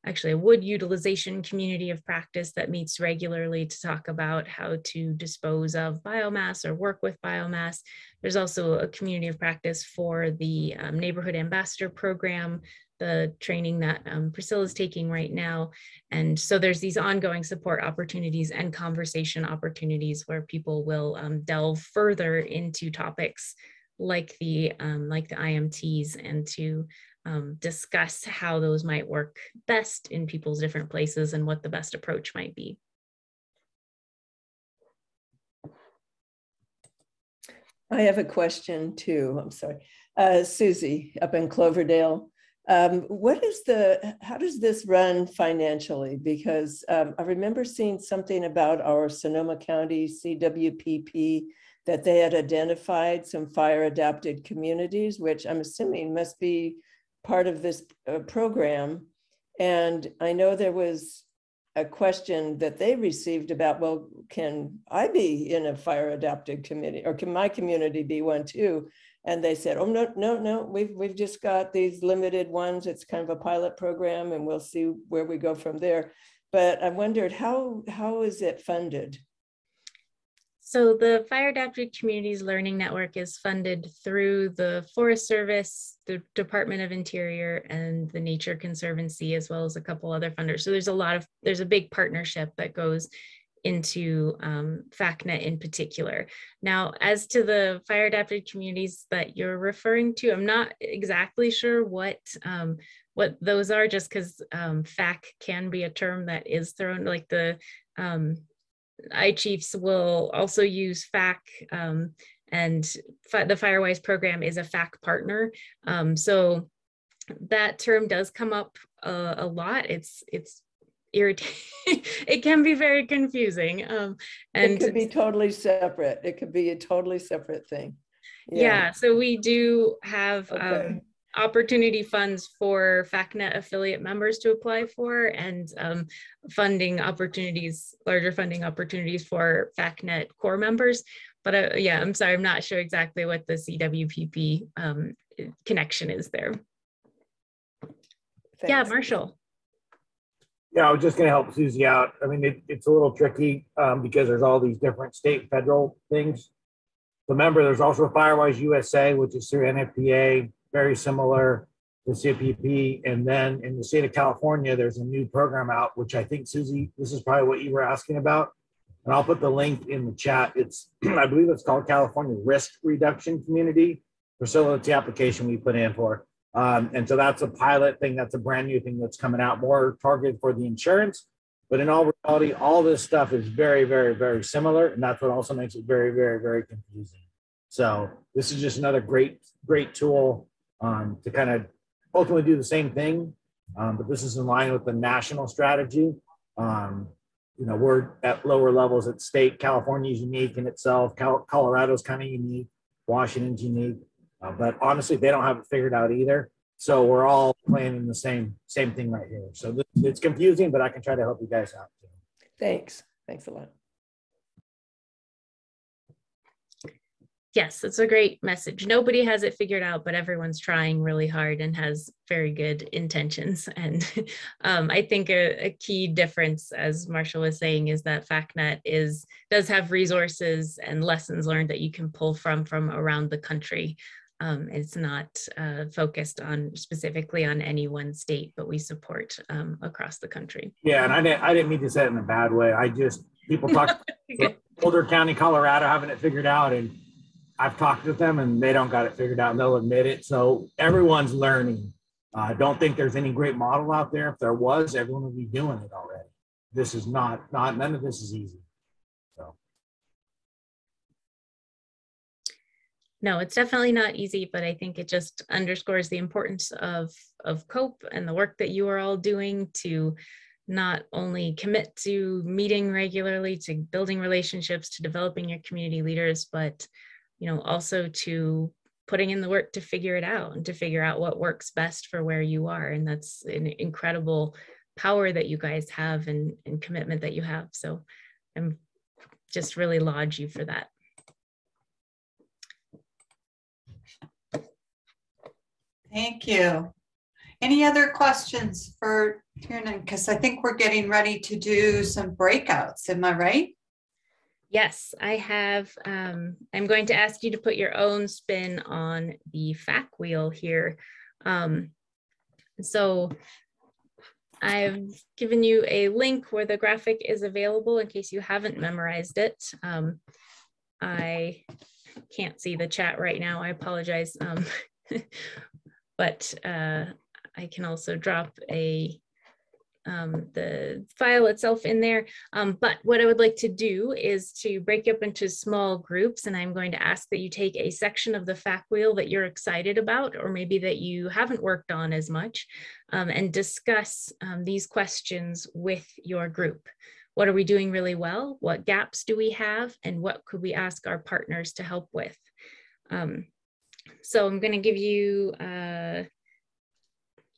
actually a wood utilization community of practice that meets regularly to talk about how to dispose of biomass or work with biomass. There's also a community of practice for the neighborhood ambassador program, the training that Priscilla's taking right now. And so there's these ongoing support opportunities and conversation opportunities where people will delve further into topics like the IMTs, and to discuss how those might work best in people's different places and what the best approach might be. I have a question too. I'm sorry. Susie up in Cloverdale. How does this run financially? Because I remember seeing something about our Sonoma County CWPP, that they had identified some fire adapted communities, which I'm assuming must be part of this program. And I know there was a question that they received about, well, can I be in a fire adapted community, or can my community be one too? And they said, oh, no, we've just got these limited ones. It's kind of a pilot program, and we'll see where we go from there. But I wondered, how is it funded? So the Fire Adapted Communities Learning Network is funded through the Forest Service, the Department of Interior, and the Nature Conservancy, as well as a couple other funders. So there's a big partnership that goes into FACNet in particular. Now, as to the fire adapted communities that you're referring to, I'm not exactly sure what those are, just because FAC can be a term that is thrown, like the iChiefs will also use FAC, and the Firewise program is a FAC partner. So that term does come up a lot. It's irritating. It can be very confusing. And it could be totally separate. It could be a totally separate thing. Yeah, so we do have opportunity funds for FACNet affiliate members to apply for, and funding opportunities, larger funding opportunities for FACNet core members. But yeah, I'm sorry, I'm not sure exactly what the CWPP connection is there. Thanks. Yeah, Marshall. Yeah, I was just going to help Susie out. I mean, it's a little tricky because there's all these different state and federal things. Remember, there's also Firewise USA, which is through NFPA, very similar to CPP. And then in the state of California, there's a new program out, which I think, Susie, this is probably what you were asking about. And I'll put the link in the chat. It's, I believe it's called California Risk Reduction Community. So it's the application we put in for. And so that's a pilot thing. That's a brand new thing that's coming out, more targeted for the insurance. But in all reality, all this stuff is very, very, very similar. And that's what also makes it very, very, very confusing. So this is just another great tool to kind of ultimately do the same thing. But this is in line with the national strategy. You know, we're at lower levels at state. California is unique in itself. Colorado's kind of unique. Washington's unique. But honestly, they don't have it figured out either. So we're all planning the same thing right here. So it's confusing, but I can try to help you guys out too. Thanks. Thanks a lot. Yes, it's a great message. Nobody has it figured out, but everyone's trying really hard and has very good intentions. And I think a key difference, as Marshall was saying, is that FACNet does have resources and lessons learned that you can pull from around the country. It's not focused on specifically on any one state, but we support across the country. Yeah, and I didn't mean to say it in a bad way. People talk Boulder County, Colorado, having it figured out, and I've talked with them and they don't got it figured out and they'll admit it. So everyone's learning. I don't think there's any great model out there. If there was, everyone would be doing it already. This is none of this is easy. So. No, it's definitely not easy, but I think it just underscores the importance of COPE and the work that you are all doing to not only commit to meeting regularly, to building relationships, to developing your community leaders, but also to putting in the work to figure it out and to figure out what works best for where you are. And that's an incredible power that you guys have and commitment that you have. So I'm just really laud you for that. Thank you. Any other questions for Tiernan? Because I think we're getting ready to do some breakouts. Am I right? Yes, I have. I'm going to ask you to put your own spin on the FAC wheel here. So I've given you a link where the graphic is available in case you haven't memorized it. I can't see the chat right now. I apologize. But I can also drop the file itself in there. But what I would like to do is to break up into small groups, and I'm going to ask that you take a section of the FAC wheel that you're excited about, or maybe that you haven't worked on as much, and discuss these questions with your group. What are we doing really well? What gaps do we have? And what could we ask our partners to help with? So I'm going to give you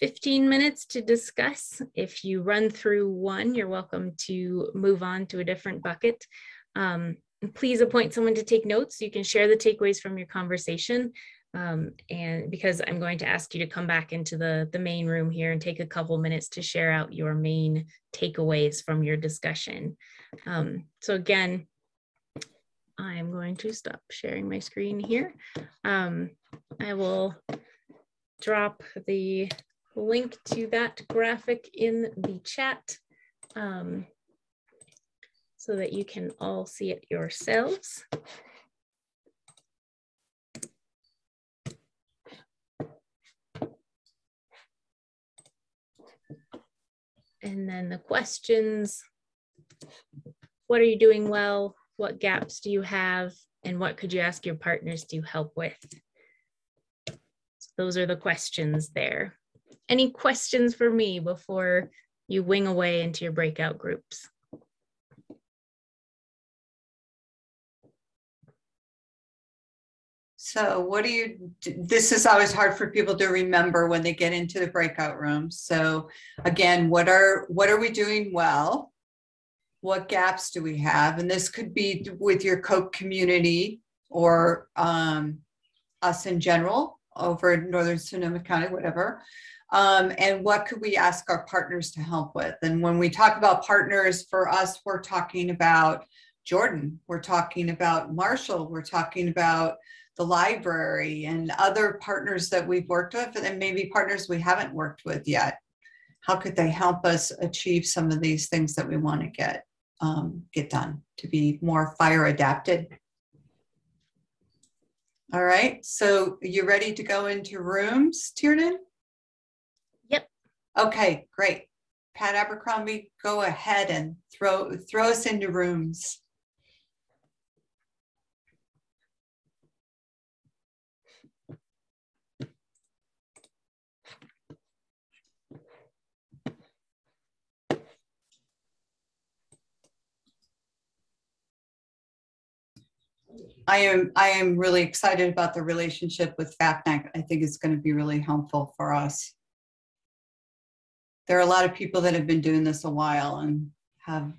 15 minutes to discuss. If you run through one, you're welcome to move on to a different bucket. Please appoint someone to take notes so you can share the takeaways from your conversation. And because I'm going to ask you to come back into the main room here and take a couple minutes to share out your main takeaways from your discussion. So again, I'm going to stop sharing my screen here. I will drop the link to that graphic in the chat so that you can all see it yourselves. And then the questions: what are you doing well? What gaps do you have? And what could you ask your partners to help with? So those are the questions there. Any questions for me before you wing away into your breakout groups? So what do you, this is always hard for people to remember when they get into the breakout rooms. So again, what are we doing well? What gaps do we have? And this could be with your COPE community or us in general over in Northern Sonoma County, whatever. And what could we ask our partners to help with? And when we talk about partners, for us, we're talking about Jordon, we're talking about Marshall, we're talking about the library and other partners that we've worked with, and then maybe partners we haven't worked with yet. How could they help us achieve some of these things that we want to get done to be more fire adapted? All right, so you ready to go into rooms, Tiernan? Yep. Okay, great. Pat Abercrombie, go ahead and throw us into rooms. I am really excited about the relationship with FAPNAC. I think it's going to be really helpful for us. There are a lot of people that have been doing this a while and have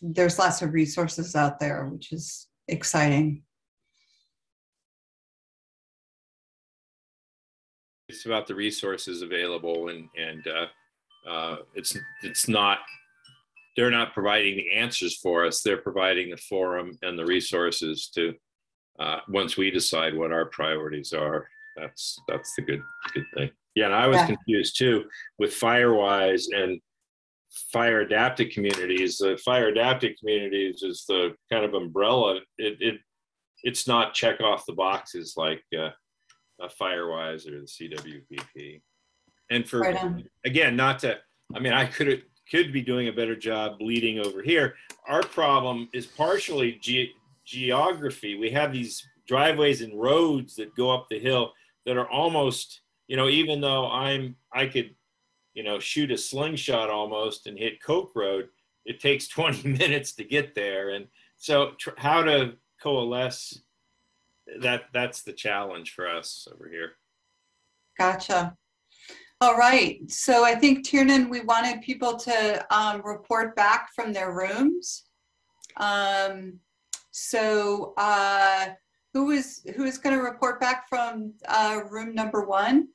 there's lots of resources out there, which is exciting. It's about the resources available, and it's not, they're not providing the answers for us. They're providing the forum and the resources to, once we decide what our priorities are. That's the good thing. Yeah, and I was confused too with FireWise and fire adapted communities. The fire adapted communities is the kind of umbrella. It's not check off the boxes like a FireWise or the CWPP. And for again, not to, I mean, I could be doing a better job leading over here. Our problem is partially geography. We have these driveways and roads that go up the hill that are almost, you know, even though I could, you know, shoot a slingshot almost and hit Coke Road, it takes 20 minutes to get there. And so how to coalesce, that's the challenge for us over here. Gotcha. All right. So I think, Tiernan, we wanted people to report back from their rooms. Who is going to report back from room number 1?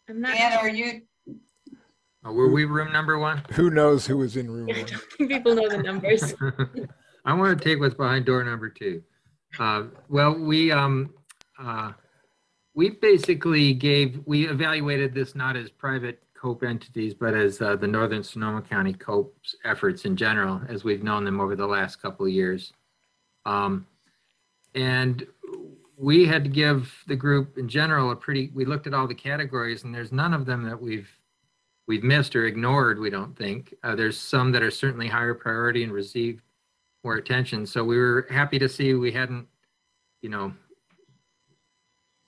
I'm not. Dan, are you? Were we room number 1? Who knows who was in room 1? I don't think people know the numbers. I want to take what's behind door number 2. Well, we basically we evaluated this not as private COPE entities, but as the Northern Sonoma County COPE's efforts in general, as we've known them over the last couple of years. And we had to give the group in general we looked at all the categories, and there's none of them that we've missed or ignored, we don't think. There's some that are certainly higher priority and received more attention. So we were happy to see we hadn't, you know,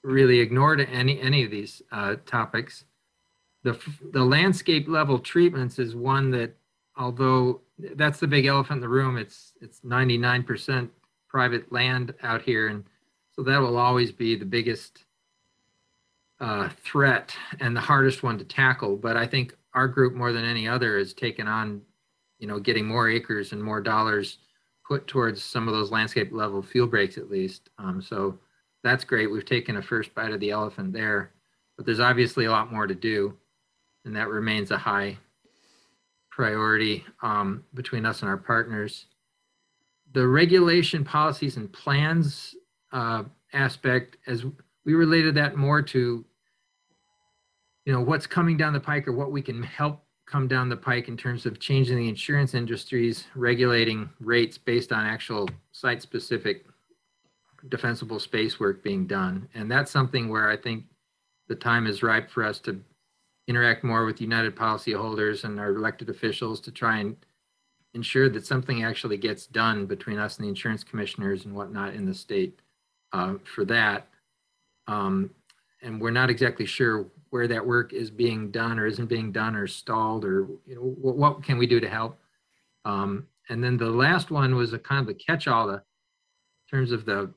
really ignored any of these topics. The landscape level treatments is one that, although that's the big elephant in the room, it's 99% private land out here. And so that will always be the biggest threat and the hardest one to tackle. But I think our group, more than any other, has taken on, you know, getting more acres and more dollars put towards some of those landscape level field breaks at least. So that's great. We've taken a first bite of the elephant there, but there's obviously a lot more to do, and that remains a high priority between us and our partners. The regulation, policies, and plans aspect, as we related that more to, you know, what's coming down the pike or what we can help come down the pike in terms of changing the insurance industries, regulating rates based on actual site-specific defensible space work being done. And that's something where I think the time is ripe for us to interact more with United policyholders and our elected officials to try and ensure that something actually gets done between us and the insurance commissioners and whatnot in the state for that. And we're not exactly sure where that work is being done or isn't being done or stalled, or, you know, what can we do to help? And then the last one was a kind of the catch-all in terms of the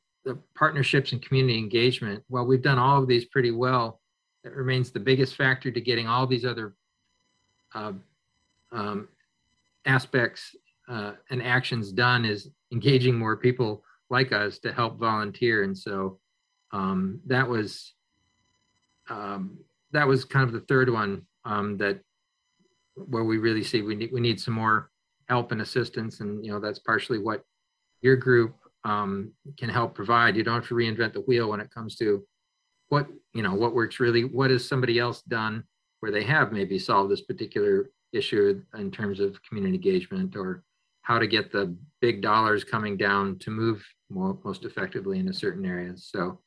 partnerships and community engagement. Well, we've done all of these pretty well. It remains the biggest factor to getting all these other aspects and actions done is engaging more people like us to help volunteer. And so that was kind of the third one where we really see we need some more help and assistance. And, you know, that's partially what your group can help provide. You don't have to reinvent the wheel when it comes to what works really. What has somebody else done where they have maybe solved this particular issue in terms of community engagement, or how to get the big dollars coming down to move most effectively into certain areas. So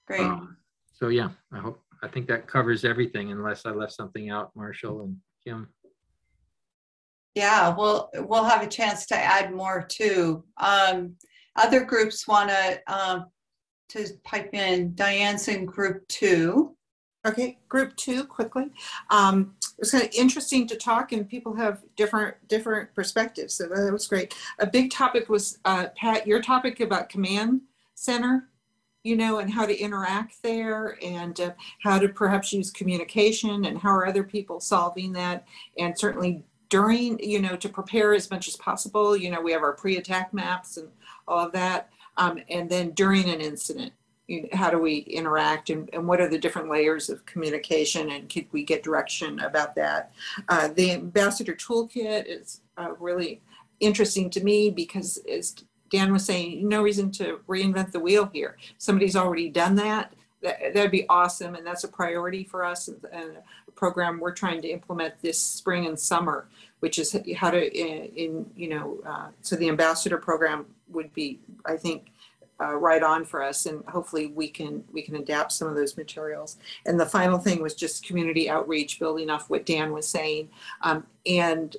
great. So yeah, I think that covers everything, unless I left something out, Marshall and Kim. Yeah, we'll have a chance to add more too. Other groups want to pipe in. Diane's in group 2. Okay, group 2, quickly. It was kind of interesting to talk, and people have different perspectives, so that was great. A big topic was, Pat, your topic about command center, you know, and how to interact there, and how to perhaps use communication, and how are other people solving that, and certainly during, you know, to prepare as much as possible. You know, we have our pre-attack maps and all of that, and then during an incident, how do we interact, and what are the different layers of communication, and could we get direction about that? The ambassador toolkit is really interesting to me, because as Dan was saying, no reason to reinvent the wheel here. Somebody's already done that. That'd be awesome, and that's a priority for us, and a program we're trying to implement this spring and summer, which is how to, so the ambassador program would be, I think, right on for us, and hopefully we can adapt some of those materials. And the final thing was just community outreach, building off what Dan was saying, and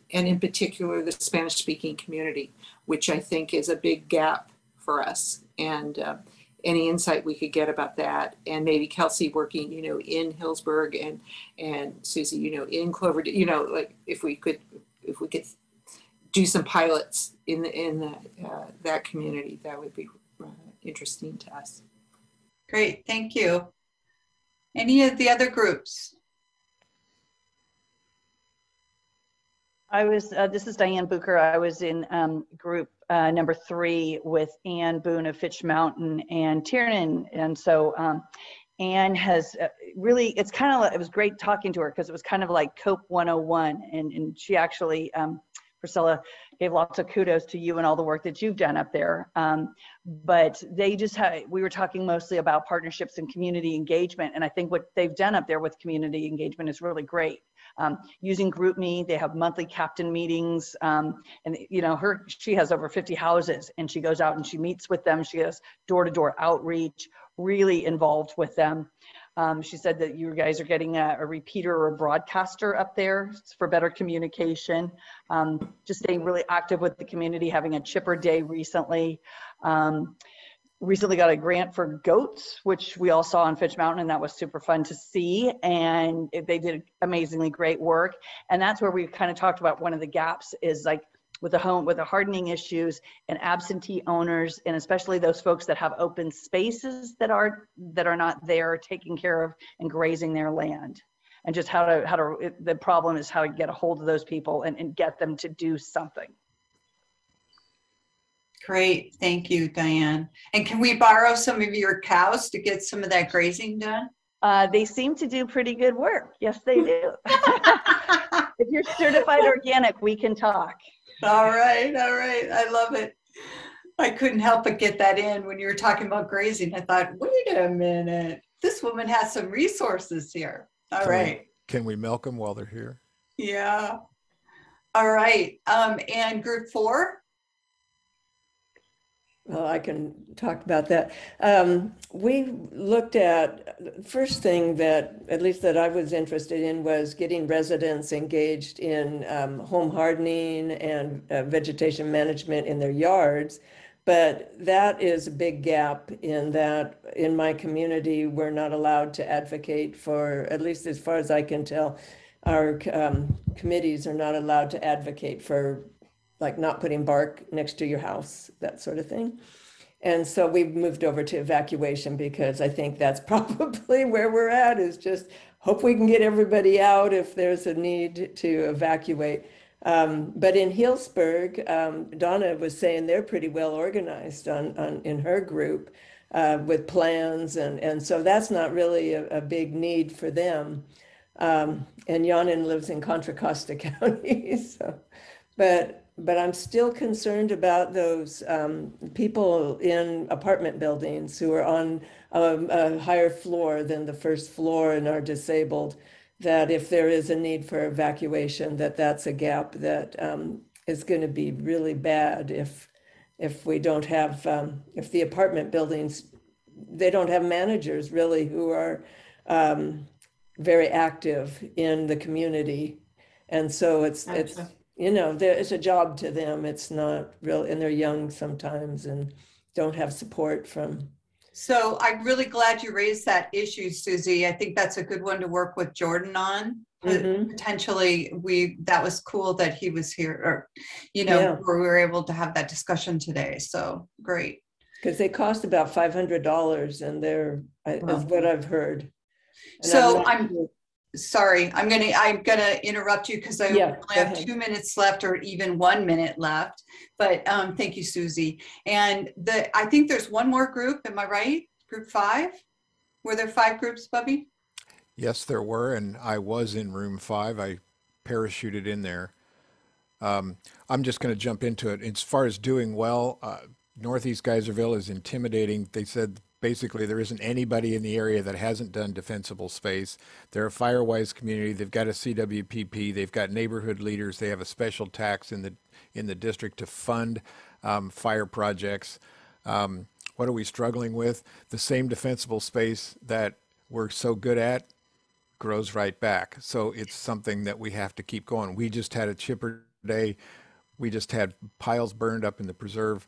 in particular the Spanish-speaking community, which I think is a big gap for us, and any insight we could get about that, and maybe Kelsey working, you know, in Hillsburg, and Susie, you know, in Cloverdale, you know, like if we could do some pilots in that community, that would be interesting to us. Great, thank you. Any of the other groups? This is Diane Bucher. I was in group number 3 with Ann Boone of Fitch Mountain and Tiernan. And so Ann has really, it's kind of, it was great talking to her, because it was kind of like COPE 101. And she actually, Priscilla, gave lots of kudos to you and all the work that you've done up there. But they just we were talking mostly about partnerships and community engagement. And I think what they've done up there with community engagement is really great. Using GroupMe, they have monthly captain meetings, and you know, she has over 50 houses, and she goes out and she meets with them. She has door-to-door outreach, really involved with them. She said that you guys are getting a repeater or a broadcaster up there for better communication. Just staying really active with the community, having a chipper day recently. Recently got a grant for goats, which we all saw on Fitch Mountain, and that was super fun to see. And they did amazingly great work. And that's where we kind of talked about one of the gaps is like with the hardening issues and absentee owners, and especially those folks that have open spaces that are not there taking care of and grazing their land. And just the problem is how to get a hold of those people and get them to do something. Great, thank you, Diane. And can we borrow some of your cows to get some of that grazing done? They seem to do pretty good work. Yes, they do. If you're certified organic, we can talk. All right. I love it. I couldn't help but get that in when you were talking about grazing. I thought, wait a minute, this woman has some resources here. All right. Can we milk them while they're here? Yeah. All right. And group 4? Well, I can talk about that. We looked at, first thing that, at least that I was interested in, was getting residents engaged in home hardening and vegetation management in their yards. But that is a big gap in that in my community, we're not allowed to advocate for, at least as far as I can tell, our committees are not allowed to advocate for like not putting bark next to your house, that sort of thing. And so we moved over to evacuation because I think that's probably where we're at, is just hope we can get everybody out if there's a need to evacuate. But in Healdsburg, Donna was saying they're pretty well organized in her group with plans. And so that's not really a big need for them. And Yanin lives in Contra Costa County. So, but I'm still concerned about those people in apartment buildings who are on a higher floor than the first floor and are disabled, that if there is a need for evacuation, that's a gap that is going to be really bad if we don't have, if the apartment buildings, they don't have managers really who are very active in the community. And so it's you know, it's a job to them. It's not real, and they're young sometimes and don't have support from. So I'm really glad you raised that issue, Susie. I think that's a good one to work with Jordon on. Potentially, that was cool that he was here, or, you know, where we were able to have that discussion today. So great. Because they cost about $500, and they're, is what I've heard. And so I'm sorry, I'm gonna interrupt you because I only have 2 minutes left, or even 1 minute left. But thank you, Susie. And I think there's one more group. Am I right? Group 5? Were there 5 groups, Bubby? Yes, there were, and I was in room 5. I parachuted in there. I'm just going to jump into it. As far as doing well, Northeast Geyserville is intimidating. They said basically there isn't anybody in the area that hasn't done defensible space. They're a Firewise community. They've got a CWPP. They've got neighborhood leaders. They have a special tax in the district to fund fire projects. What are we struggling with? The same defensible space that we're so good at grows right back. So it's something that we have to keep going. We just had a chipper day. We just had piles burned up in the preserve.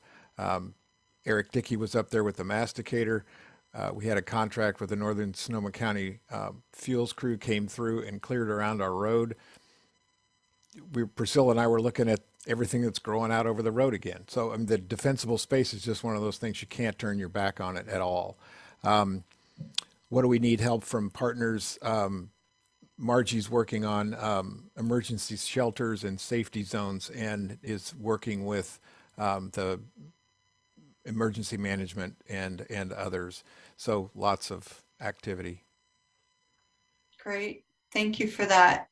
Eric Dickey was up there with the masticator. We had a contract with the Northern Sonoma County fuels crew, came through and cleared around our road. Priscilla and I were looking at everything that's growing out over the road again. So I mean, the defensible space is just one of those things you can't turn your back on it at all. What do we need help from partners? Margie's working on emergency shelters and safety zones and is working with the emergency management and others. So lots of activity. Great. Thank you for that.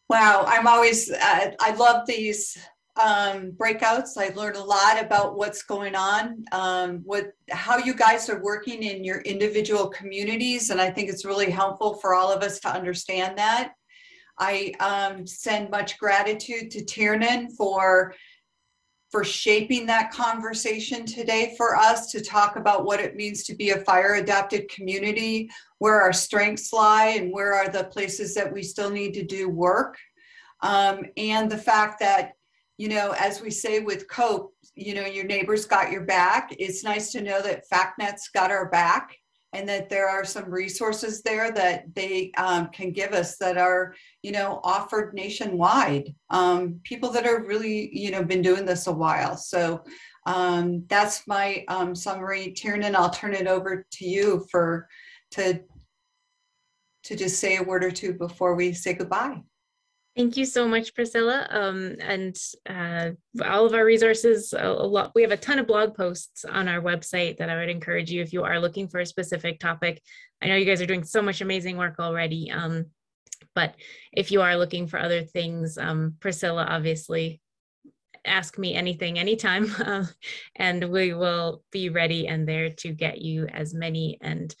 Wow. I'm always, I love these breakouts. I learned a lot about what's going on, how you guys are working in your individual communities. And I think it's really helpful for all of us to understand that. I send much gratitude to Tiernan for shaping that conversation today for us to talk about what it means to be a fire adapted community, where our strengths lie and where are the places that we still need to do work. And the fact that, you know, as we say with COPE, you know, your neighbors got your back. It's nice to know that FactNet's got our back and that there are some resources there that they can give us that are, you know, offered nationwide. People that are really, you know, been doing this a while. So that's my summary. Tiernan, I'll turn it over to you to just say a word or two before we say goodbye. Thank you so much, Priscilla. And all of our resources, we have a ton of blog posts on our website that I would encourage you if you are looking for a specific topic. I know you guys are doing so much amazing work already. But if you are looking for other things, Priscilla, obviously, ask me anything, anytime, and we will be ready and there to get you as many and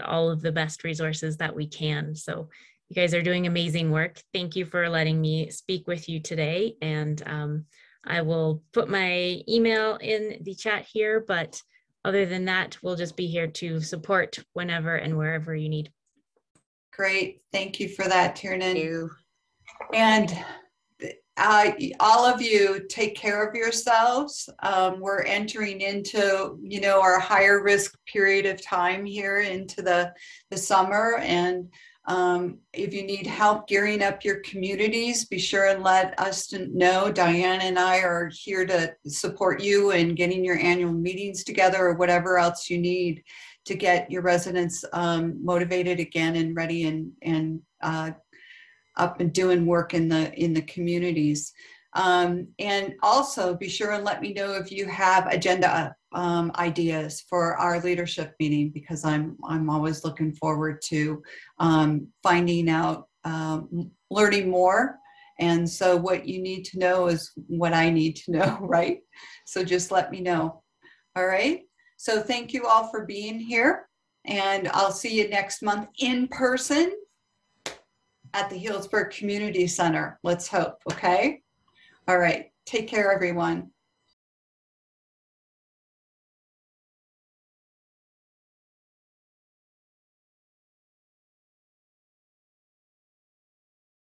all of the best resources that we can. So you guys are doing amazing work. Thank you for letting me speak with you today. And I will put my email in the chat here, but other than that, we'll just be here to support whenever and wherever you need. Great. Thank you for that, Tiernan. And all of you take care of yourselves. We're entering into, you know, our higher risk period of time here into the summer. And if you need help gearing up your communities, be sure and let us know. Diane and I are here to support you in getting your annual meetings together or whatever else you need to get your residents motivated again and ready and up and doing work in the communities. And also be sure and let me know if you have agenda ideas for our leadership meeting, because I'm always looking forward to finding out, learning more. And so what you need to know is what I need to know, right? So just let me know. All right. So thank you all for being here, and I'll see you next month in person at the Healdsburg Community Center. Let's hope. Okay. All right. Take care, everyone.